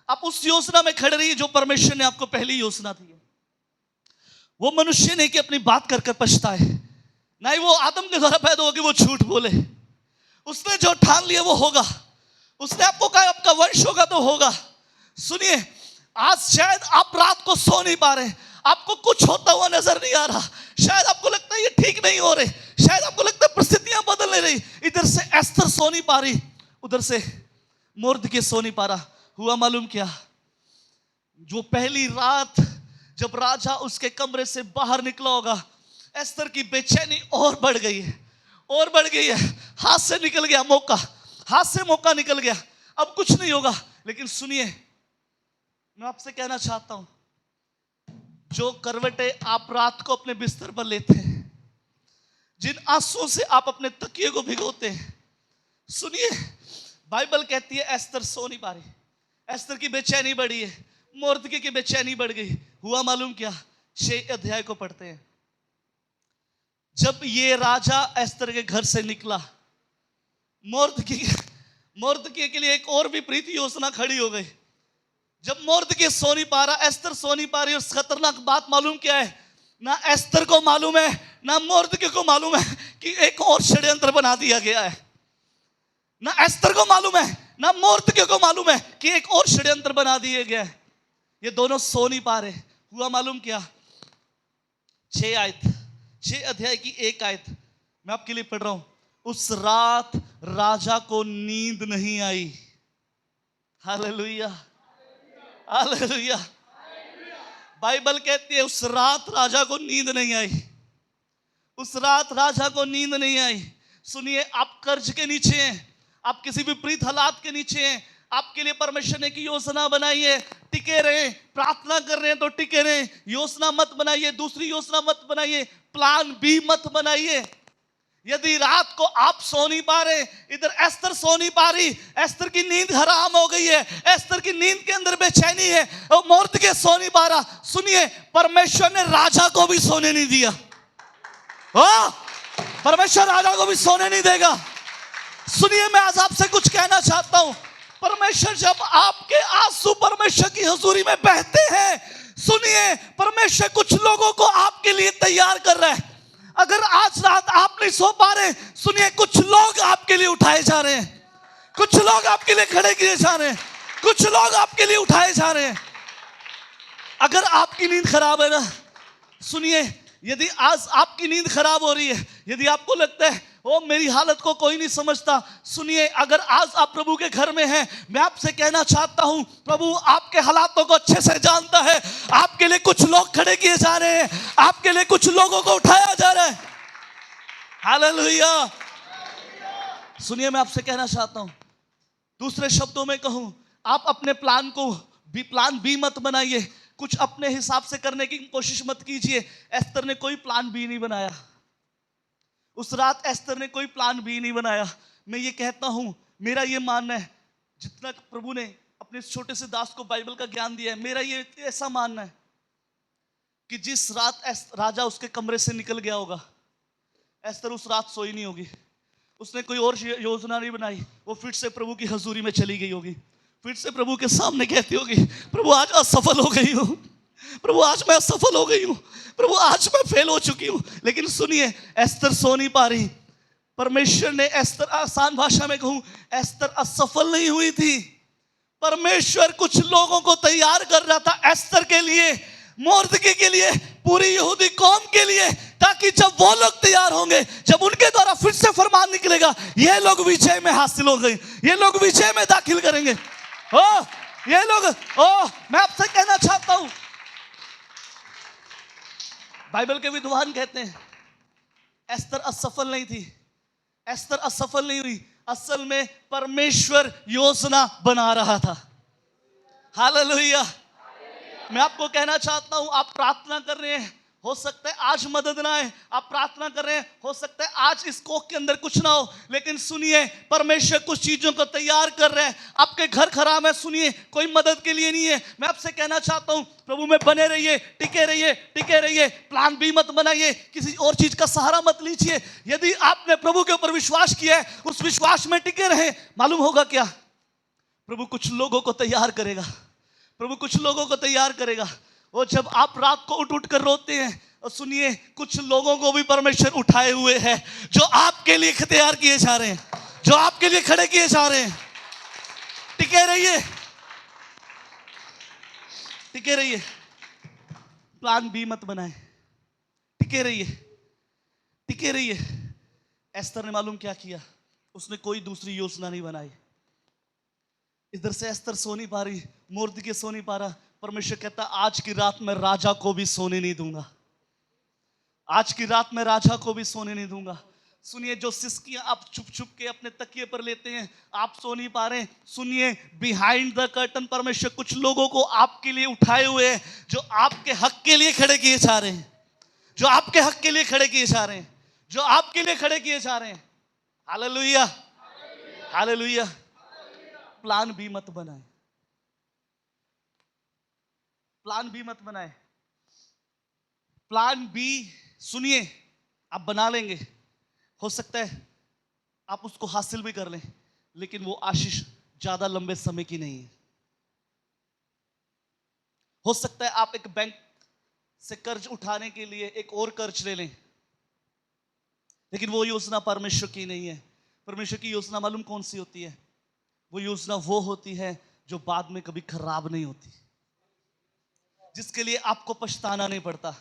आप उस योजना में खड़े रहिए जो परमेश्वर ने आपको पहली योजना दी है। वो मनुष्य नहीं कि अपनी बात कर कर पछताए, ना ही वो आदम के द्वारा पैदा होगी वो झूठ बोले। उसने जो ठान लिया वो होगा, उसने आपको कहा आपका वंश होगा तो होगा। सुनिए, आज शायद आप रात को सो नहीं पा रहे, आपको कुछ होता हुआ नजर नहीं आ रहा, शायद आपको लगता है ये ठीक नहीं हो रहे, शायद आपको लगता है परिस्थितियां बदल नहीं रही। इधर से एस्थर सो नहीं पा रही, उधर से मोर्दके सो नहीं पा रहा। हुआ मालूम क्या, जो पहली रात जब राजा उसके कमरे से बाहर निकला होगा, एस्थर की बेचैनी और बढ़ गई है, और बढ़ गई है। हाथ से निकल गया मौका, हाथ से मौका निकल गया, अब कुछ नहीं होगा। लेकिन सुनिए, मैं आपसे कहना चाहता हूं, जो करवटे आप रात को अपने बिस्तर पर लेते हैं, जिन आंसुओं से आप अपने तकिए को भिगोते हैं, सुनिए, बाइबल कहती है एस्थर सो नहीं पा रही, एस्थर की बेचैनी बढ़ी है, मोर्दके की बेचैनी बढ़ गई। हुआ मालूम क्या, 6 अध्याय को पढ़ते हैं। जब ये राजा एस्थर के घर से निकला, मोर्दके के लिए एक और विपरीत योजना खड़ी हो गई। जब मोर्दके सो नहीं पा रहा, एस्थर सो नहीं पा रही, और खतरनाक बात मालूम क्या है, ना एस्थर को मालूम है ना मोर्दके को मालूम है कि एक और षड्यंत्र बना दिया गया है। ना एस्थर को मालूम है ना मोर्दके को मालूम है कि एक और षड्यंत्र बना दिया गया है। ये दोनों सो नहीं पा रहे। हुआ मालूम क्या, 6 अध्याय की 1 आयत मैं आपके लिए पढ़ रहा हूं। उस रात राजा को नींद नहीं आई। Hallelujah, hallelujah. बाइबल कहती है उस रात राजा को नींद नहीं आई, उस रात राजा को नींद नहीं आई। सुनिए, आप कर्ज के नीचे हैं, आप किसी विपरीत हालात के नीचे हैं, आपके लिए परमेश्वर ने की योजना बनाई है, टिके रहे। प्रार्थना कर रहे हैं तो टिके रहे। योजना मत बनाइए, दूसरी योजना मत बनाइए, प्लान बी मत बनाइए। यदि रात को आप सो नहीं पा रहे, इधर एस्थर सो नहीं पा रही, एस्थर की नींद हराम हो गई है, एस्थर की नींद के अंदर बेचैनी है, और मोर्दके सो नहीं पा रहा। सुनिए, परमेश्वर ने राजा को भी सोने नहीं दिया। परमेश्वर राजा को भी सोने नहीं देगा। सुनिए, मैं आज आपसे कुछ कहना चाहता हूं। परमेश्वर, जब आपके आंसू परमेश्वर की हुजूरी में बहते हैं, सुनिए, परमेश्वर कुछ लोगों को आपके लिए तैयार कर रहा है। अगर आज रात आप नहीं सो पा रहे, सुनिए, कुछ लोग आपके लिए उठाए जा रहे हैं, कुछ लोग आपके लिए खड़े किए जा रहे हैं, कुछ लोग आपके लिए उठाए जा रहे हैं। अगर आपकी नींद खराब है ना, सुनिए, यदि आज आपकी नींद खराब हो रही है, यदि आपको लगता है ओ मेरी हालत को कोई नहीं समझता, सुनिए, अगर आज आप प्रभु के घर में हैं, मैं आपसे कहना चाहता हूं, प्रभु आपके हालातों को अच्छे से जानता है। आपके लिए कुछ लोग खड़े किए जा रहे हैं, आपके लिए कुछ लोगों को उठाया जा रहा है। हालेलुया। सुनिए, मैं आपसे कहना चाहता हूं, दूसरे शब्दों में कहूं, आप अपने प्लान बी मत बनाइए, कुछ अपने हिसाब से करने की कोशिश मत कीजिए। एस्थर ने कोई प्लान बी नहीं बनाया, उस रात एस्थर ने कोई प्लान बी नहीं बनाया। मैं ये कहता हूं, मेरा ये मानना है, जितना प्रभु ने अपने छोटे से दास को बाइबल का ज्ञान दिया है, मेरा ये ऐसा मानना है कि जिस रात राजा उसके कमरे से निकल गया होगा, एस्थर उस रात सोई नहीं होगी, उसने कोई और योजना नहीं बनाई, वो फिर से प्रभु की हजूरी में चली गई होगी, फिर से प्रभु के सामने कहती होगी, प्रभु आज असफल हो गई हूं, प्रभु आज मैं असफल हो गई हूं, प्रभु आज मैं फेल हो चुकी हूं। लेकिन सुनिए, एस्थर सो नहीं पा रही। परमेश्वर ने एस्थर, आसान भाषा में कहूं, एस्थर असफल नहीं हुई थी। परमेश्वर कुछ लोगों को तैयार कर रहा था एस्थर के लिए, मोर्दके के लिए, पूरी यहूदी कौम के लिए, ताकि जब वो लोग तैयार होंगे, जब उनके द्वारा फिर से फरमान निकलेगा, ये लोग विजय में हासिल हो गए, ये लोग विजय में दाखिल करेंगे। ये लोग, मैं आपसे कहना चाहता हूं, बाइबल के विद्वान कहते हैं एस्थर असफल नहीं थी, एस्थर असफल नहीं हुई, असल में परमेश्वर योजना बना रहा था। हालेलुया। मैं आपको कहना चाहता हूं, आप प्रार्थना कर रहे हैं, हो सकता है आज मदद ना आए, आप प्रार्थना कर रहे हैं, हो सकता है आज इस कोख के अंदर कुछ ना हो, लेकिन सुनिए, परमेश्वर कुछ चीजों को तैयार कर रहे हैं। आपके घर खराब है, सुनिए, कोई मदद के लिए नहीं है। मैं आपसे कहना चाहता हूं, प्रभु में बने रहिए, टिके रहिए, टिके रहिए, प्लान बी मत बनाइए, किसी और चीज का सहारा मत लीजिए। यदि आपने प्रभु के ऊपर विश्वास किया है, उस विश्वास में टिके रहे। मालूम होगा क्या, प्रभु कुछ लोगों को तैयार करेगा, प्रभु कुछ लोगों को तैयार करेगा। वो जब आप रात को उठ कर रोते हैं, और सुनिए, कुछ लोगों को भी परमेश्वर उठाए हुए है, जो आपके लिए तैयार किए जा रहे हैं, जो आपके लिए खड़े किए जा रहे हैं। टिके रहिए, टिके रहिए। प्लान बी मत बनाए, टिके रहिए, टिके रहिए। एस्तर ने मालूम क्या किया, उसने कोई दूसरी योजना नहीं बनाई। इधर से एस्तर सो नहीं पा रही, मोर्दके सो नहीं पा रहा। परमेश्वर कहता आज की रात मैं राजा को भी सोने नहीं दूंगा, आज की रात मैं राजा को भी सोने नहीं दूंगा। सुनिए, जो सिसकियां आप छुप छुप के अपने तकिए पर लेते हैं, आप सो नहीं पा रहे, सुनिए, बिहाइंड द कर्टन परमेश्वर कुछ लोगों को आपके लिए उठाए हुए हैं, जो आपके हक के लिए खड़े किए जा रहे हैं, जो आपके हक के लिए खड़े किए जा रहे हैं, जो आपके लिए खड़े किए जा रहे हैं। Hallelujah, hallelujah. प्लान बी मत बनाए, प्लान बी मत बनाए। प्लान बी, सुनिए, आप बना लेंगे, हो सकता है आप उसको हासिल भी कर लें, लेकिन वो आशीष ज्यादा लंबे समय की नहीं है। हो सकता है आप एक बैंक से कर्ज उठाने के लिए एक और कर्ज ले लें, लेकिन वो योजना परमेश्वर की नहीं है। परमेश्वर की योजना मालूम कौन सी होती है? वो योजना वो होती है जो बाद में कभी खराब नहीं होती, जिसके लिए आपको पछताना नहीं पड़ता,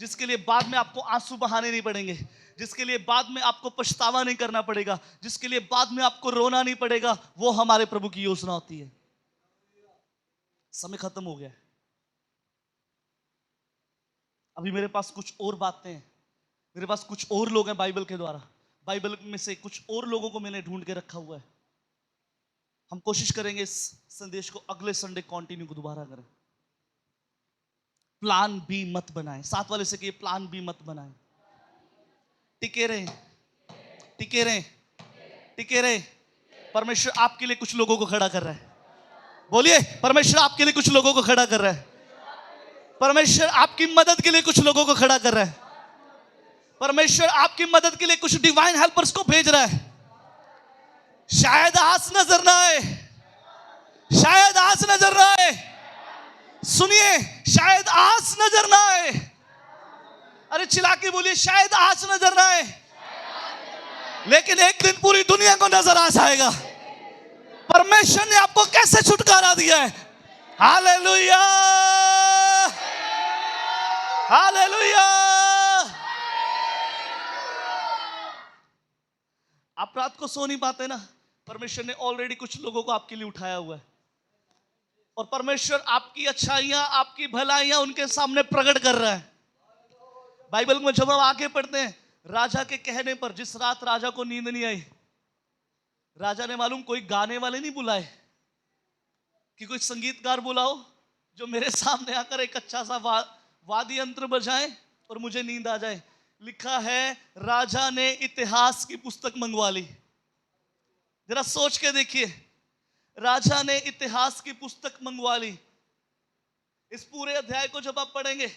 जिसके लिए बाद में आपको आंसू बहाने नहीं पड़ेंगे, जिसके लिए बाद में आपको पछतावा नहीं करना पड़ेगा, जिसके लिए बाद में आपको रोना नहीं पड़ेगा। वो हमारे प्रभु की योजना होती है। समय खत्म हो गया, अभी मेरे पास कुछ और बातें हैं, मेरे पास कुछ और लोग हैं बाइबल के द्वारा, बाइबल में से कुछ और लोगों को मैंने ढूंढ के रखा हुआ है। हम कोशिश करेंगे इस संदेश को अगले संडे कंटिन्यू को दोबारा करें। प्लान बी मत बनाएं, साथ वाले से कहिए प्लान बी मत बनाएं। टिके रहे, टिके रहे, टिके रहे। परमेश्वर आपके लिए कुछ लोगों को खड़ा कर रहा है। बोलिए, परमेश्वर आपके लिए कुछ लोगों को खड़ा कर रहा है। परमेश्वर आपकी मदद के लिए कुछ लोगों को खड़ा कर रहा है। परमेश्वर आपकी मदद के लिए कुछ डिवाइन हेल्पर्स को भेज रहा है। शायद आज नजर ना आए, शायद आज नजर ना आए, सुनिए, शायद आज नजर ना आए। अरे चिल्ला के बोलिए, शायद आज नजर ना आए, लेकिन एक दिन पूरी दुनिया को नजर आ जाएगा। परमेश्वर ने आपको कैसे छुटकारा दिया है। Hallelujah, hallelujah. आप रात को सो नहीं पाते ना, परमेश्वर ने ऑलरेडी कुछ लोगों को आपके लिए उठाया हुआ है, और परमेश्वर आपकी अच्छाइयां, आपकी भलाइयां उनके सामने प्रकट कर रहा है। बाइबल में जब हम आगे पढ़ते हैं, राजा के कहने पर जिस रात राजा को नींद नहीं आई, राजा ने मालूम कोई गाने वाले नहीं बुलाए कि कोई संगीतकार बुलाओ जो मेरे सामने आकर एक अच्छा सा वाद्य यंत्र बजाए और मुझे नींद आ जाए। लिखा है, राजा ने इतिहास की पुस्तक मंगवा ली। जरा सोच के देखिए, राजा ने इतिहास की पुस्तक मंगवा ली। इस पूरे अध्याय को जब आप पढ़ेंगे,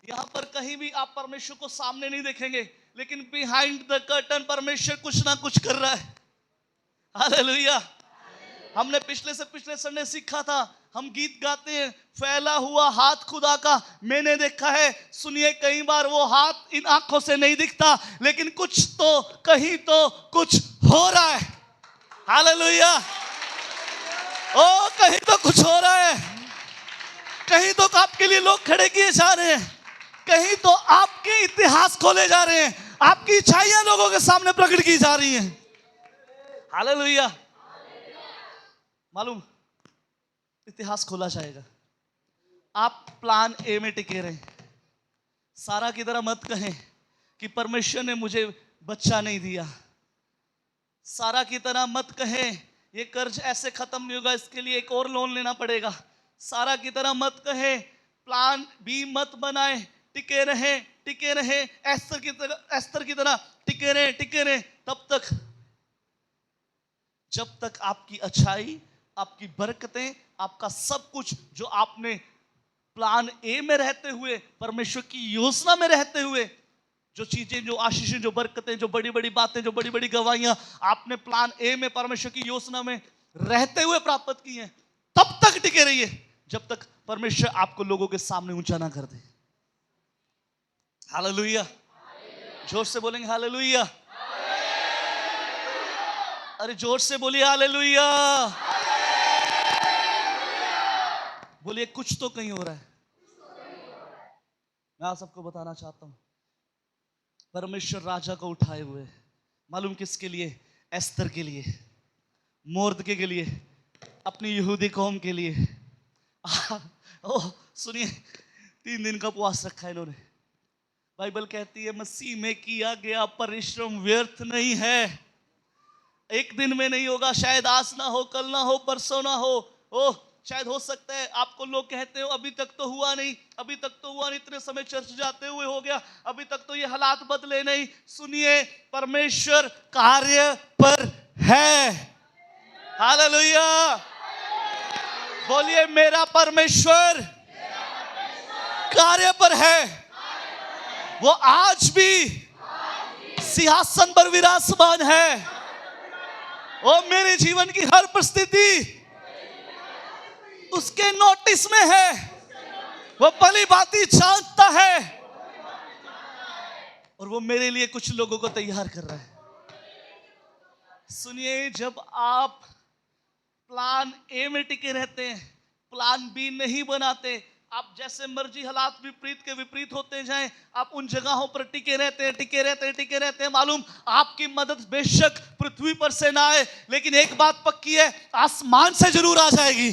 यहां पर कहीं भी आप परमेश्वर को सामने नहीं देखेंगे, लेकिन बिहाइंड द कर्टन परमेश्वर कुछ ना कुछ कर रहा है। हालेलुया। हमने पिछले से पिछले संडे सीखा था, हम गीत गाते हैं, फैला हुआ हाथ खुदा का मैंने देखा है। सुनिए, कई बार वो हाथ इन आंखों से नहीं दिखता, लेकिन कुछ तो कहीं तो कुछ हो रहा है। हालेलुया। ओ, कहीं तो कुछ हो रहा है, कहीं तो आपके लिए लोग खड़े किए जा रहे हैं, कहीं तो आपके इतिहास खोले जा रहे हैं, आपकी इच्छाइयां लोगों के सामने प्रकट की जा रही हैं। हालेलुया। मालूम, इतिहास खोला जाएगा। आप प्लान ए में टिके रहें। सारा की तरह मत कहें कि परमेश्वर ने मुझे बच्चा नहीं दिया। सारा की तरह मत कहें ये कर्ज ऐसे खत्म नहीं होगा, इसके लिए एक और लोन लेना पड़ेगा। सारा की तरह मत कहें, प्लान बी मत बनाए, टिके रहे, टिके रहे। एस्तर की तरह टिके रहे, टिके रहे, तब तक जब तक आपकी अच्छाई, आपकी बरकतें, आपका सब कुछ जो आपने प्लान ए में रहते हुए, परमेश्वर की योजना में रहते हुए, जो चीजें, जो आशीषें, जो बरकतें, जो बड़ी बड़ी बातें, जो बड़ी बड़ी गवाहियां आपने प्लान ए में, परमेश्वर की योजना में रहते हुए प्राप्त की हैं, तब तक टिके रहिए जब तक परमेश्वर आपको लोगों के सामने ऊंचा ना कर दे। हालेलुया। जोर से बोलेंगे हालेलुया। अरे जोर से बोलिए हालेलुया। बोलिए, कुछ तो कहीं हो रहा है। मैं आप सबको बताना चाहता हूं, परमेश्वर राजा को उठाए हुए, मालूम किसके लिए? एस्तर के लिए, मोर्दके के लिए, अपनी यहूदी कौम के लिए। ओह सुनिए, 3 दिन का उपवास रखा है इन्होंने। बाइबल कहती है मसीह में किया गया परिश्रम व्यर्थ नहीं है। एक दिन में नहीं होगा, शायद आज ना हो, कल ना हो, परसों ना हो। ओह शायद हो सकता है आपको लोग कहते हो अभी तक तो हुआ नहीं, अभी तक तो हुआ नहीं, इतने समय चर्च जाते हुए हो गया, अभी तक तो ये हालात बदले नहीं। सुनिए, परमेश्वर कार्य पर है। हालेलुया, बोलिए मेरा परमेश्वर कार्य पर है। वो आज भी सिंहासन पर विराजमान है। वो मेरे जीवन की हर परिस्थिति उसके नोटिस में है। वो भली भांति जानता है और वो मेरे लिए कुछ लोगों को तैयार कर रहा है। सुनिए, जब आप प्लान ए में टिके रहते हैं, प्लान बी नहीं बनाते, आप जैसे मर्जी हालात विपरीत के विपरीत होते जाएं, आप उन जगहों पर टिके रहते हैं, मालूम आपकी मदद बेशक पृथ्वी पर से ना आए, लेकिन एक बात पक्की है, आसमान से जरूर आ जाएगी।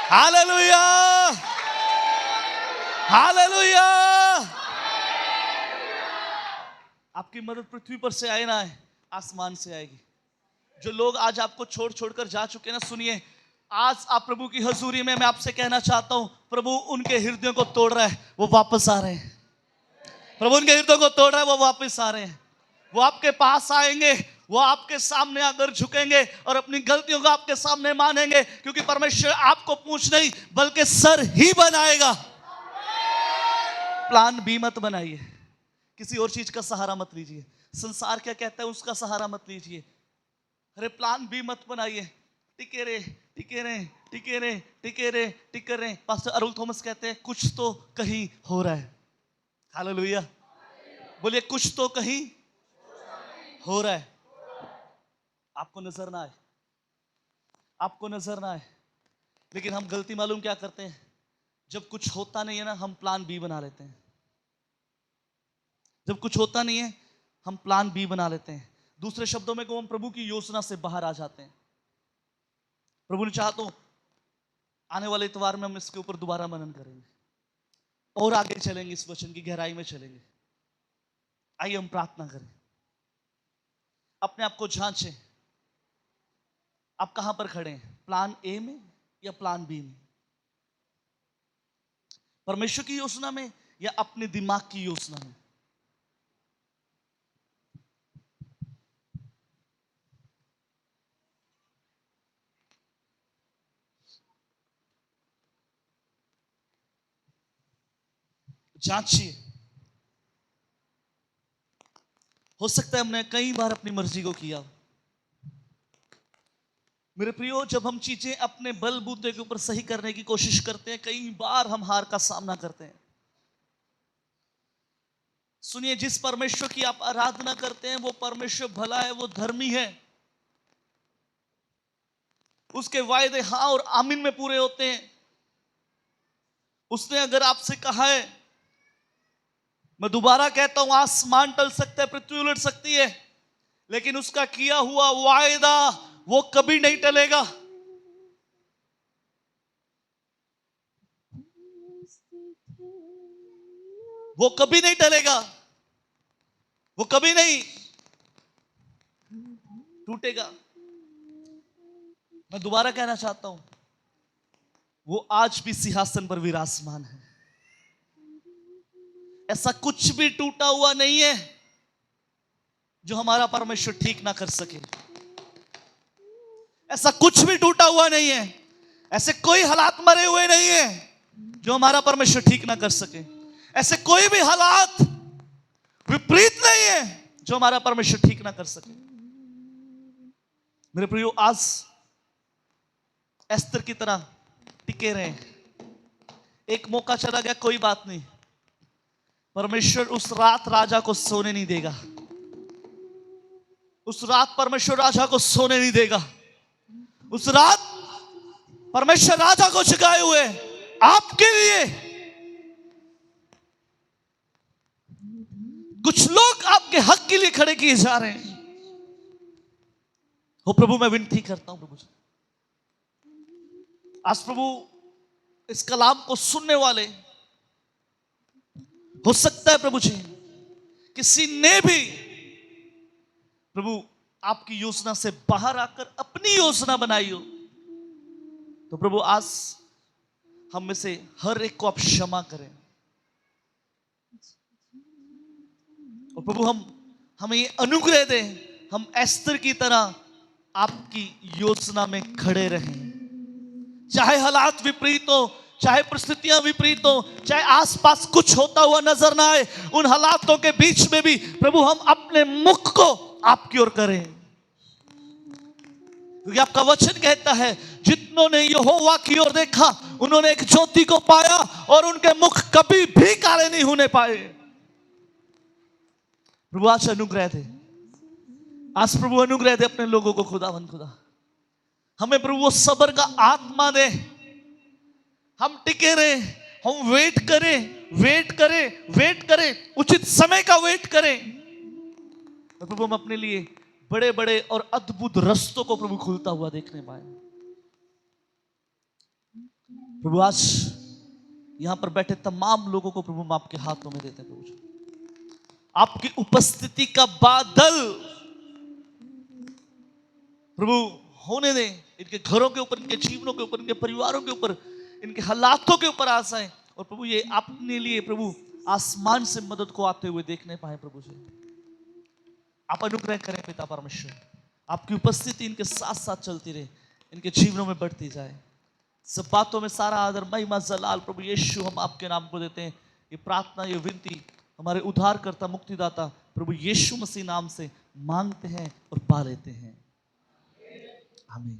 Hallelujah, hallelujah. आपकी मदद पृथ्वी पर से आए ना आए, आसमान से आएगी। जो लोग आज आपको छोड़ छोड़कर जा चुके ना, सुनिए, आज आप प्रभु की हजूरी में मैं आपसे कहना चाहता हूं, प्रभु उनके हृदयों को तोड़ रहा है, वो वापस आ रहे हैं। प्रभु उनके हृदयों को तोड़ रहा है, वो वापस आ रहे हैं। वो आपके पास आएंगे, वो आपके सामने आकर झुकेंगे और अपनी गलतियों को आपके सामने मानेंगे, क्योंकि परमेश्वर आपको पूंछ नहीं बल्कि सर ही बनाएगा। प्लान बी मत बनाइए, किसी और चीज का सहारा मत लीजिए। संसार क्या कहता है उसका सहारा मत लीजिए। अरे प्लान बी मत बनाइए, टिके रहे। पास्टर अरुल थॉमस कहते हैं कुछ तो कहीं हो रहा है। हालेलुया, बोलिए कुछ तो कहीं हो रहा है। आपको नजर ना आए, आपको नजर ना आए, लेकिन हम गलती मालूम क्या करते हैं, जब कुछ होता नहीं है ना, हम प्लान बी बना लेते हैं। जब कुछ होता नहीं है हम प्लान बी बना लेते हैं। दूसरे शब्दों में को हम प्रभु की योजना से बाहर आ जाते हैं। प्रभु ने चाहा तो आने वाले इतवार में हम इसके ऊपर दोबारा मनन करेंगे और आगे चलेंगे, इस वचन की गहराई में चलेंगे। आइए हम प्रार्थना करें, अपने आप को जांचें, आप कहां पर खड़े हैं, प्लान ए में या प्लान बी में, परमेश्वर की योजना में या अपने दिमाग की योजना में। जांचिए। हो सकता है हमने कई बार अपनी मर्जी को किया। मेरे प्रियो, जब हम चीजें अपने बलबूते के ऊपर सही करने की कोशिश करते हैं, कई बार हम हार का सामना करते हैं। सुनिए, जिस परमेश्वर की आप आराधना करते हैं वो परमेश्वर भला है, वो धर्मी है। उसके वायदे हाँ और आमीन में पूरे होते हैं। उसने अगर आपसे कहा है, मैं दोबारा कहता हूं, आसमान टल सकता है, पृथ्वी उलट सकती है, लेकिन उसका किया हुआ वायदा वो कभी नहीं टलेगा। वो कभी नहीं टलेगा, वो कभी नहीं टूटेगा। मैं दोबारा कहना चाहता हूं, वो आज भी सिंहासन पर विराजमान है। ऐसा कुछ भी टूटा हुआ नहीं है जो हमारा परमेश्वर ठीक ना कर सके। ऐसा कुछ भी टूटा हुआ नहीं है, ऐसे कोई हालात मरे हुए नहीं है जो हमारा परमेश्वर ठीक ना कर सके। ऐसे कोई भी हालात विपरीत नहीं है जो हमारा परमेश्वर ठीक ना कर सके। मेरे प्रियो, आज एस्तर की तरह टिके रहे। एक मौका चला गया, कोई बात नहीं, परमेश्वर उस रात राजा को सोने नहीं देगा। उस रात परमेश्वर राजा को सोने नहीं देगा। उस रात परमेश्वर राजा को जगाए हुए आपके लिए कुछ लोग आपके हक के लिए खड़े किए जा रहे हैं। हो प्रभु, मैं विनती करता हूं प्रभु जी, आज प्रभु इस कलाम को सुनने वाले, हो सकता है प्रभु जी किसी ने भी प्रभु आपकी योजना से बाहर आकर अपनी योजना बनाई हो, तो प्रभु आज हम में से हर एक को आप क्षमा करें। और प्रभु हमें ये अनुग्रह दें, हम एस्तर की तरह आपकी योजना में खड़े रहें। चाहे हालात विपरीत हो, चाहे परिस्थितियां विपरीत हो, चाहे आसपास कुछ होता हुआ नजर ना आए, उन हालातों के बीच में भी प्रभु हम अपने मुख को आपकी ओर करें, क्योंकि आपका वचन कहता है जितनों ने यहोवा की ओर देखा उन्होंने एक ज्योति को पाया और उनके मुख कभी भी काले नहीं होने पाए। प्रभु आज अनुग्रह दे, आज प्रभु अनुग्रह दे अपने लोगों को खुदावन खुदा। हमें प्रभु वो सब्र का आत्मा दे, हम टिके रहे, हम वेट करें, उचित समय का वेट करें। और प्रभु हम अपने लिए बड़े बड़े और अद्भुत रास्तों को प्रभु खुलता हुआ देखने पाए। प्रभु आज यहां पर बैठे तमाम लोगों को प्रभु हम आपके हाथों में देते हैं। प्रभु जी आपकी उपस्थिति का बादल प्रभु होने दें, इनके घरों के ऊपर, इनके जीवनों के ऊपर, इनके परिवारों के ऊपर, इनके हालातों के ऊपर आशाएं, और प्रभु ये अपने लिए प्रभु आसमान से मदद को आते हुए देखने पाए। प्रभु जी आप अनुग्रह करें पिता परमेश्वर, आपकी उपस्थिति इनके साथ साथ चलती रहे, इनके जीवनों में बढ़ती जाए। सब बातों में सारा आदर महिमा जलाल प्रभु यीशु हम आपके नाम को देते हैं। ये प्रार्थना, ये विनती हमारे उद्धारकर्ता मुक्तिदाता प्रभु यीशु मसीह नाम से मांगते हैं और पा लेते हैं। आमीन।